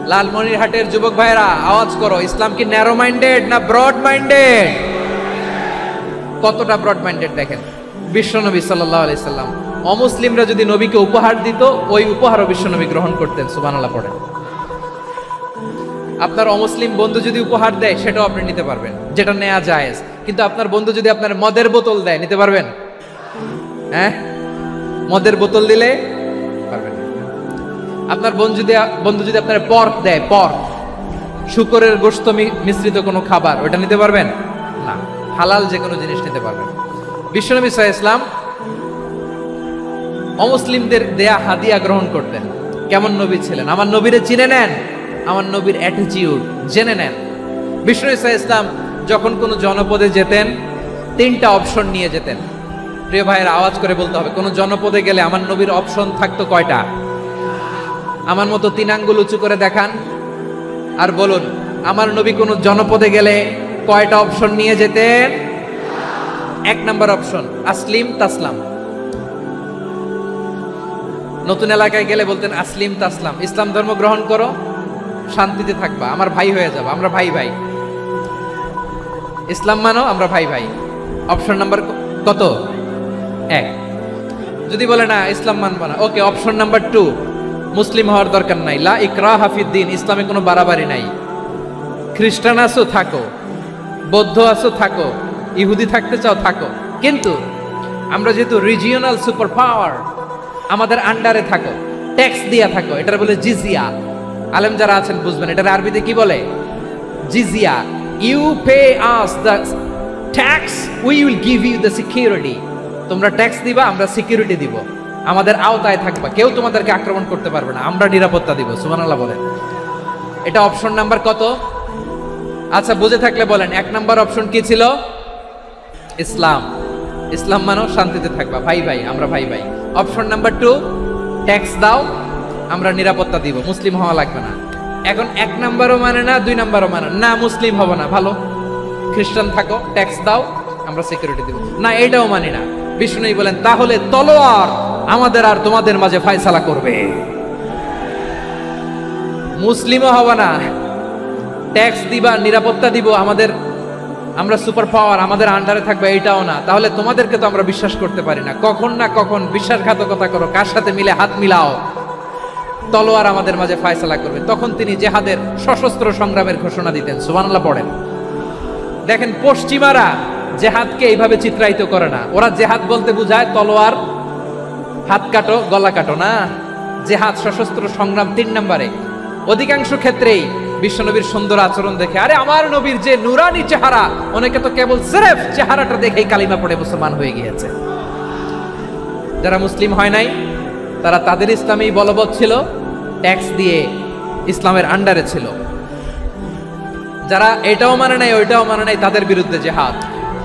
লালমনিরহাটের যুবক ভাইরা আওয়াজ করো, ইসলাম কি ন্যারো মাইন্ডেড না ব্রড মাইন্ডেড? কতটা ব্রড মাইন্ডেড দেখেন। বিশ্বনবী সাল্লাল্লাহু আলাইহি সাল্লাম অমুসলিমরা যদি নবীকে উপহার দিত, ওই উপহারও বিশ্বনবী গ্রহণ করতেন। সুবহানাল্লাহ পড়েন। আপনার অমুসলিম বন্ধু যদি উপহার দেয় সেটাও আপনি নিতে পারবেন, যেটা নেওয়া জায়েজ। কিন্তু আপনার বন্ধু যদি আপনার মদের বোতল দেয়, নিতে পারবেন? হ্যাঁ, মদের বোতল দিলে পারবেন। আপনার বন্ধু যদি আপনার পর্ক দেয়, পর্ক, শুকরের গোশত মিশ্রিত কোনো খাবার, ওটা নিতে পারবেন না। হালাল যে কোনো জিনিস নিতে পারবেন। বিশ্বনবী সাল্লাল্লাহু আলাইহি ওয়াসাল্লাম অমুসলিমদের দেয়া হাদিয়া গ্রহণ করতেন। কেমন নবী ছিলেন, আমার নবীরে চিনে নেন, আমার নবীর অ্যাটিটিউড জেনে নেন। বিশ্বনবী সাল্লাল্লাহু আলাইহি ওয়াসাল্লাম যখন কোনো জনপদে যেতেন 3টা অপশন নিয়ে যেতেন। প্রিয় ভাইয়ের আওয়াজ করে বলতে হবে, কোন জনপদে গেলে আমার নবীর অপশন থাকতো কয়টা? আমার মতো 3 আঙ্গুল উঁচু করে দেখান। আর বলুন, আমার নবী কোন জনপদে গেলে কয়টা অপশন নিয়ে যেতেন? 1 নাম্বার অপশন আসলিম তাসলাম। নতুন এলাকায় গেলে বলতেন আসলিম তাসলাম, ইসলাম ধর্ম গ্রহণ করো, শান্তিতে থাকবা, আমার ভাই হয়ে যাবো, আমরা ভাই ভাই। ইসলাম মানো, আমরা ভাই ভাই। অপশন নাম্বার কত? 1। যদি বলে না ইসলাম মানবো না, ওকে, অপশন নাম্বার 2, মুসলিম হওয়ার দরকার নাই, লা ইকরাহা ফিদ্দিন, ইসলামে কোনো বাড়াবাড়ি নাই। খ্রিস্টান আছো থাকো, বৌদ্ধ আছো থাকো, ইহুদি থাকতে চাও থাকো, কিন্তু আমরা যেহেতু রিজিওনাল সুপার পাওয়ার, আমাদের আন্ডারে থাকো, ট্যাক্স দিয়া থাকো, এটার বলে জিজিয়া। আলেম যারা আছেন বুঝবেন এটার আরবিতে কি বলে, জিজিয়া। You pay us the tax, we will give you the security. তোমরা ট্যাক্স দিবা, আমরা সিকিউরিটি দিব, আমাদের আওতায় থাকবা, কেউ তোমাদেরকে আক্রমণ করতে পারবে না, আমরা নিরাপত্তা দিব। সুবহানাল্লাহ বলেন। এটা অপশন নাম্বার কত? আচ্ছা, বুঝে থাকলে বলেন 1 নাম্বার অপশন কি ছিল? ইসলাম। ইসলাম মানো, শান্তিতে থাকবা, ভাই ভাই, আমরা ভাই ভাই। অপশন নাম্বার 2, ট্যাক্স দাও, আমরা নিরাপত্তা দিব, মুসলিম হওয়া লাগবে না। এখন 1 নাম্বারও মানে না, 2 নাম্বারও মানে না, মুসলিম হবো না, ভালো, খ্রিস্টান থাকো, ট্যাক্স দাও, আমরা সিকিউরিটি দিব না, এইটাও মানি না। বিষ্ণু বলেন তাহলে তলোয়ার আমাদের আর তোমাদের মাঝে ফয়সালা করবে। মুসলিমও হবো না, ট্যাক্স দিবা, নিরাপত্তা দিব, আমরা সুপার পাওয়ার, আমাদের আন্ডারে থাকবে, এইটাও না। তাহলে তোমাদেরকে তো আমরা বিশ্বাস করতে পারি না, কখন না কখন বিশ্বাসঘাতকতা করো, কার সাথে মিলে হাত মিলাও, তলোয়ার আমাদের মাঝে ফয়সালা করবে। তখন তিনি জেহাদের সশস্ত্র সংগ্রামের ঘোষণা দিতেন। সুবহানাল্লাহ পড়েন। দেখেন, পশ্চিমারা জেহাদকে এইভাবে চিত্রায়িত করে না। ওরা জেহাদ বলতে বুঝায় তলোয়ার, হাত কাটো, গলা কাটো, না, জেহাদ সশস্ত্র সংগ্রাম 3 নম্বরে। অধিকাংশ ক্ষেত্রেই বিশ্বনবীর সুন্দর আচরণ দেখে, আরে আমার নবীর যে নুরানি চেহারা, অনেকে তো কেবল সিরেফ চেহারাটা দেখেই কালিমা পড়ে মুসলমান হয়ে গিয়েছে। যারা মুসলিম হয় নাই তারা তাদের ইসলামেই বলবৎ ছিল, ট্যাক্স দিয়ে ইসলামের আন্ডারে ছিল। যারা এটাও মানে নাই ওইটাও মানে নাই, তাদের বিরুদ্ধে জেহাদ।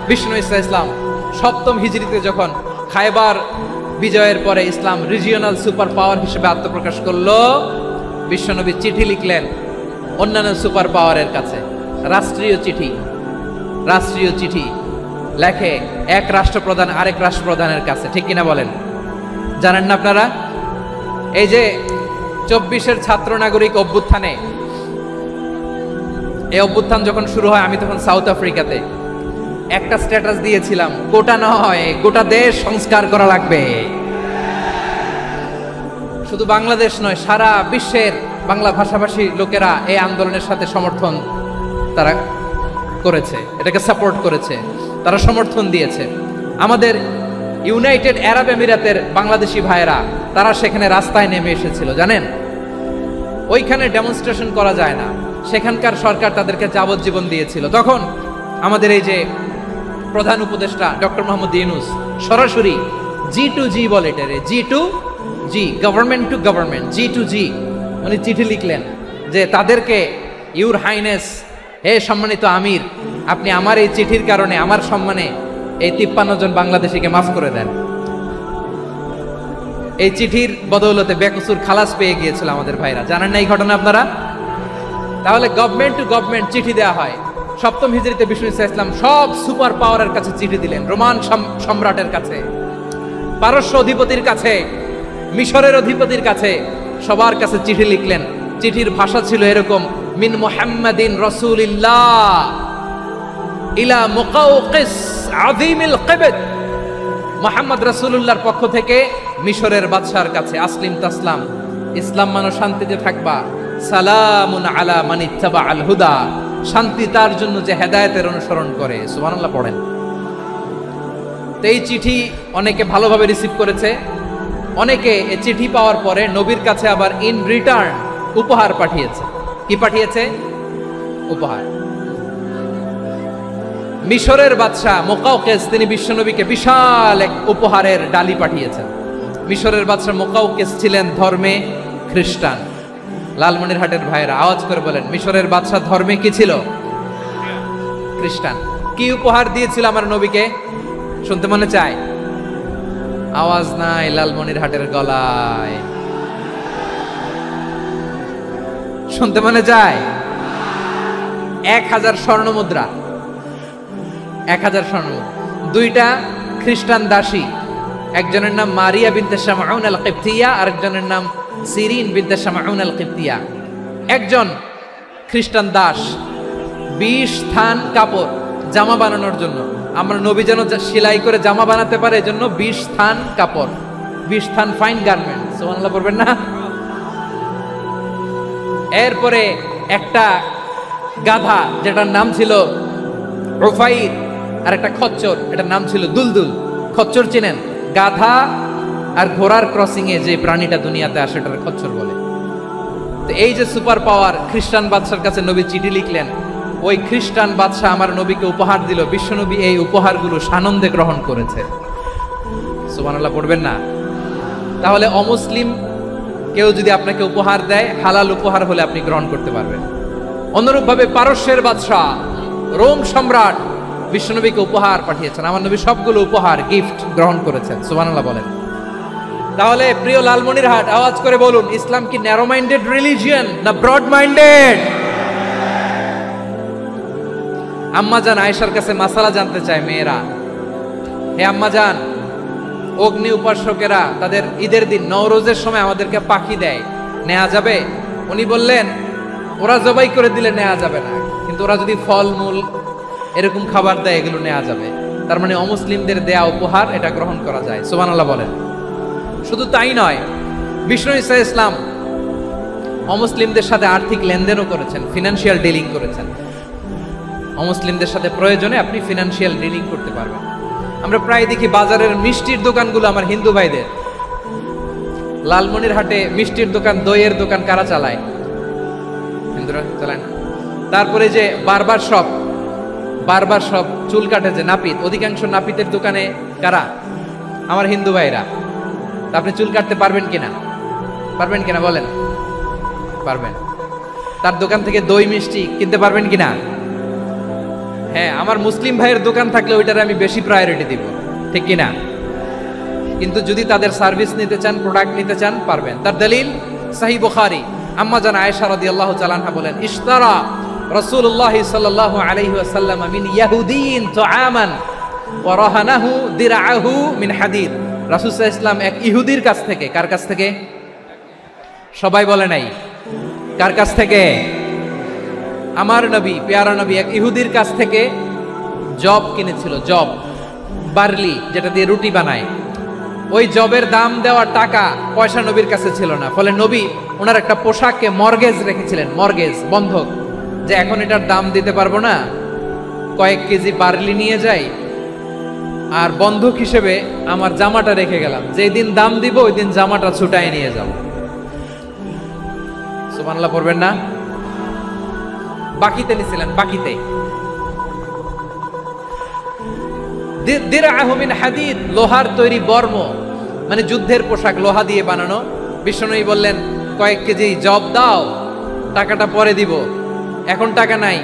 বিষ্ণু ইসলাম 7ম হিজরিতে যখন খায়বার বিজয়ের পরে ইসলাম রিজিওনাল সুপার পাওয়ার হিসেবে আত্মপ্রকাশ করলো, বিশ্বনবী চিঠি লিখলেন অন্যান্য সুপার পাওয়ারের কাছে, রাষ্ট্রীয় চিঠি লেখে এক রাষ্ট্রপ্রধান আরেক রাষ্ট্রপ্রধানের কাছে, ঠিক কিনা বলেন? জানেন না আপনারা? এই যে 24-এর ছাত্র নাগরিক অভ্যুত্থানে, এই অভ্যুত্থান যখন শুরু হয়, আমি তখন সাউথ আফ্রিকাতে, একটা স্ট্যাটাস দিয়েছিলাম, গোটা নয় গোটা দেশ সংস্কার করা লাগবে। শুধু বাংলাদেশ নয়, সারা বিশ্বের বাংলা ভাষাভাষী লোকেরা এই আন্দোলনের সাথে সমর্থন তারা করেছে, এটাকে সাপোর্ট করেছে, তারা সমর্থন দিয়েছে। আমাদের ইউনাইটেড আরব আমিরাতের বাংলাদেশি ভাইয়েরা, তারা সেখানে রাস্তায় নেমে এসেছিল, জানেন? ওইখানে ডেমনস্ট্রেশন করা যায় না, সেখানকার সরকার তাদেরকে যাবজ্জীবন দিয়েছিল। তখন আমাদের এই যে প্রধান উপদেষ্টা ডক্টর মোহাম্মদ ইউনূস সরাসরি G2G বলে, এটারে G2G, government to government, G2G, উনি চিঠি লিখলেন যে তাদেরকে, ইউর হাইনেস, হে সম্মানিত আমির, আপনি আমার এই চিঠির কারণে আমার সম্মানে এই 53 জন বাংলাদেশিকে মাফ করে দেন। এই চিঠির বদৌলতে বেকসুর খালাস পেয়ে গিয়েছিল আমাদের ভাইরা। জানেন না এই ঘটনা আপনারা? তাহলে গভর্নমেন্ট টু গভর্নমেন্ট চিঠি দেওয়া হয়। 7ম হিজরিতে বিষ্ণু ইসলাম সব সুপার পাওয়ারের কাছে চিঠি দিলেন, রোমান সম্রাটের কাছে, পারস্য অধিপতির কাছে, মিশরের অধিপতির কাছে, সবার কাছে চিঠি লিখলেন। চিঠির ভাষা ছিল এরকম, মিন মুহাম্মাদিন রাসূলিল্লাহ ইলা মুকাওকিস আযীমিল কিবত, মুহাম্মদ রাসূলুল্লাহর পক্ষ থেকে মিশরের বাদশার কাছে, আসলিম তাসলাম, ইসলাম মানো, শান্তিতে থাকবা, সালামুন আলা মান ইত্তাবা আল হুদা, শান্তি তার জন্য যে হেদায়েতের অনুসরণ করে। সুবহানাল্লাহ পড়েন। তো এই চিঠি অনেকে ভালোভাবে রিসিভ করেছে, অনেকে এই চিঠি পাওয়ার পরে নবীর কাছে আবার ইন রিটার্ন উপহার পাঠিয়েছে। কি পাঠিয়েছে? উপহার। মিশরের বাদশা মুকাওকিস, তিনি বিশ্বনবীকে বিশাল এক উপহারের ডালি পাঠিয়েছেন। মিশরের বাদশা মুকাওকিস ছিলেন ধর্মে খ্রিস্টান। লালমনিরহাটের ভাইয়েরা আওয়াজ করে বলেন, মিশরের বাদশা ধর্মে কি ছিল? খ্রিস্টান। কি উপহার দিয়েছিল আমার নবীকে? শুনতে মনে চায়? আওয়াজ নাই লালমনিরহাটের গলায়, শুনতে মনে চায়? 1000 স্বর্ণ মুদ্রা, 1000 স্বর্ণ মুদ্রা। 2টা খ্রিস্টান দাসী, একজনের নাম মারিয়া বিনতে শামউন আল কিবতিয়া, আরেকজনের নাম সিরিন বিনতে শামউন আল কিবতিয়া। একজন খ্রিস্টান দাস 20 থান কাপড় জামা বানানোর জন্য, আমরা নবী যেন সেলাই করে জামা বানাতে পারে এজন্য 20 থান কাপড়, 20 থান ফাইন গার্মেন্ট, সুবহানাল্লাহ পড়বেন না? এরপরে একটা গাধা যেটার নাম ছিল উফাইর, আর একটা খচ্চর, এটার নাম ছিল দুলদুল। খচ্চর চিনেন? গাধা আর ঘোড়ার ক্রসিং এ যে প্রাণীটা দুনিয়াতে আসে এটার খচ্চর বলে। তো এই যে সুপার পাওয়ার, খ্রিস্টান বাদশার কাছে নবী চিঠি লিখলেন, ওই খ্রিস্টান বাদশা আমার নবীকে উপহার দিল, বিশ্বনবী এই উপহারগুলো সানন্দে গ্রহণ করেছে। সুবহানাল্লাহ পড়বেন না? তাহলে অমুসলিম কেউ যদি আপনাকে উপহার দেয়, হালাল উপহার হলে আপনি গ্রহণ করতে পারবেন। অনুরূপভাবে পারস্যের বাদশা, রোম সম্রাট বিশ্বনবীকে উপহার পাঠিয়েছেন, আমার নবী সবগুলো উপহার গিফট গ্রহণ করেছেন। সুবহানাল্লাহ বলেন। তাহলে প্রিয় লালমনিরহাট, আওয়াজ করে বলুন, ইসলাম কি ন্যারো মাইন্ডেড রিলিজিয়ন না ব্রড মাইন্ডেড? আম্মাজান আয়েশার কাছে মাসালা জানতে চায় মেয়েরা, হে আম্মাজান, অগ্নি উপাসকেরা তাদের ঈদের দিন নওরোজের সময় আমাদেরকে পাখি দেয়, নেওয়া যাবে? উনি বললেন, ওরা জবাই করে দিলে নেওয়া যাবে না, কিন্তু ওরা যদি ফলমূল এরকম খাবার দেয় এগুলো নেওয়া যাবে। তার মানে অমুসলিমদের দেয়া উপহার এটা গ্রহণ করা যায়। সুবহানাল্লাহ বলেন। শুধু তাই নয়, বিষ্ণু ঈসা ইসলাম অমুসলিমদের সাথে আর্থিক লেনদেনও করেছেন, ফিনান্সিয়াল ডিলিং করেছেন। অমুসলিমদের সাথে প্রয়োজনে আপনি ফিনান্সিয়াল ডিলিং করতে পারবেন। আমরা প্রায় দেখি বাজারের মিষ্টির দোকানগুলো আমার হিন্দু ভাইদের। লালমনিরহাটে মিষ্টির দোকান, দইয়ের দোকান কারা চালায়? হিন্দুরা চালায় না। তারপরে যে বারবার শপ, চুল কাটে যে নাপিত, অধিকাংশ নাপিতের দোকানে কারা? আমার হিন্দু ভাইরা। তা আপনি চুল কাটতে পারবেন কিনা? পারবেন কিনা বলেন? পারবেন। তার দোকান থেকে দই মিষ্টি কিনতে পারবেন কিনা? হ্যাঁ, আমার মুসলিম ভাইয়ের দোকান থাকলে ওইটারে আমি বেশি প্রায়োরিটি দিব, ঠিক কিনা? কিন্তু যদি তাদের সার্ভিস নিতে চান, প্রোডাক্ট নিতে চান, পারবেন। তার দলিল সহিহ বুখারী, আম্মা জান আয়েশা রাদিয়াল্লাহু তাআলা আনহা বলেন, ইশতারা রাসূলুল্লাহ সাল্লাল্লাহু আলাইহি ওয়াসাল্লাম মিন ইয়াহুদিয়িন তুআমান ওয়া রাহানাহু দিরআহু মিন হাদিদ। রাসূল সাল্লাল্লাহু আলাইহি ওয়াসাল্লাম এক ইহুদির কাছ থেকে, কার কাছ থেকে? সবাই বলে নাই কার কাছ থেকে? আমার নবী, পেয়ারা নবী এক ইহুদির কাছ থেকে জব কিনেছিল, জব, বার্লি, যেটা দিয়ে রুটি বানায়। ওই জবের দাম দেওয়ার টাকা পয়সা নবীর কাছে ছিল না, ফলে নবী ওনার একটা পোশাককে মর্গেজ রেখেছিলেন, মর্গেজ, বন্ধক, যে এখন এটার দাম দিতে পারবো না, কয়েক কেজি বার্লি নিয়ে যাই আর বন্ধক হিসেবে আমার জামাটা রেখে গেলাম, যেই দিন দাম দিব ওই দিন জামাটা ছুটায় নিয়ে যাব। সুবহানাল্লাহ পড়বেন না? বাকিতে নিছিলেন, বাকিতে। দিরআহু মিন হাদিদ, লোহার তৈরি বর্ম, মানে যুদ্ধের পোশাক, লোহা দিয়ে বানানো। বিষ্ণুনবী বললেন, কয়েক কেজি জব দাও, টাকাটা পরে দিব, এখন টাকা নাই,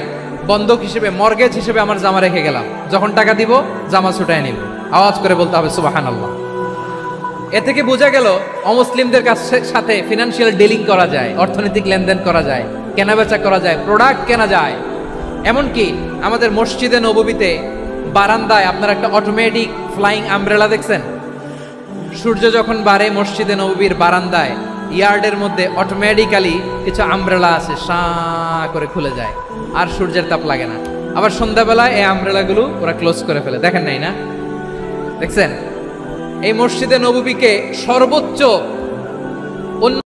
বন্ধক হিসেবে, মর্গেজ হিসেবে আমার জামা রেখে গেলাম, যখন টাকা দিব জামা ছুটায় নিব। আওয়াজ করে বলতে হবে সুবহানাল্লাহ। এ থেকে বোঝা গেল অমুসলিমদের সাথে ফিনান্সিয়াল ডিলিং করা যায়, অর্থনৈতিক লেনদেন করা যায়, কেনাবেচা করা যায়, প্রোডাক্ট কেনা যায়। এমনকি আমাদের মসজিদে নববীতে বারান্দায় আপনার একটা অটোমেটিক ফ্লাইং আমব্রেলা দেখছেন? সূর্য যখন বাড়ে মসজিদে নববীর বারান্দায় ইয়ার্ডের মধ্যে অটোমেটিক্যালি কিছু আমব্রেলা আছে, সাঁ করে খুলে যায়, আর সূর্যের তাপ লাগে না। আবার সন্ধ্যাবেলায় এই আমব্রেলাগুলো ওরা ক্লোজ করে ফেলে, দেখেন নাই না? দেখছেন? এই মসজিদে নববীকে সর্বোচ্চ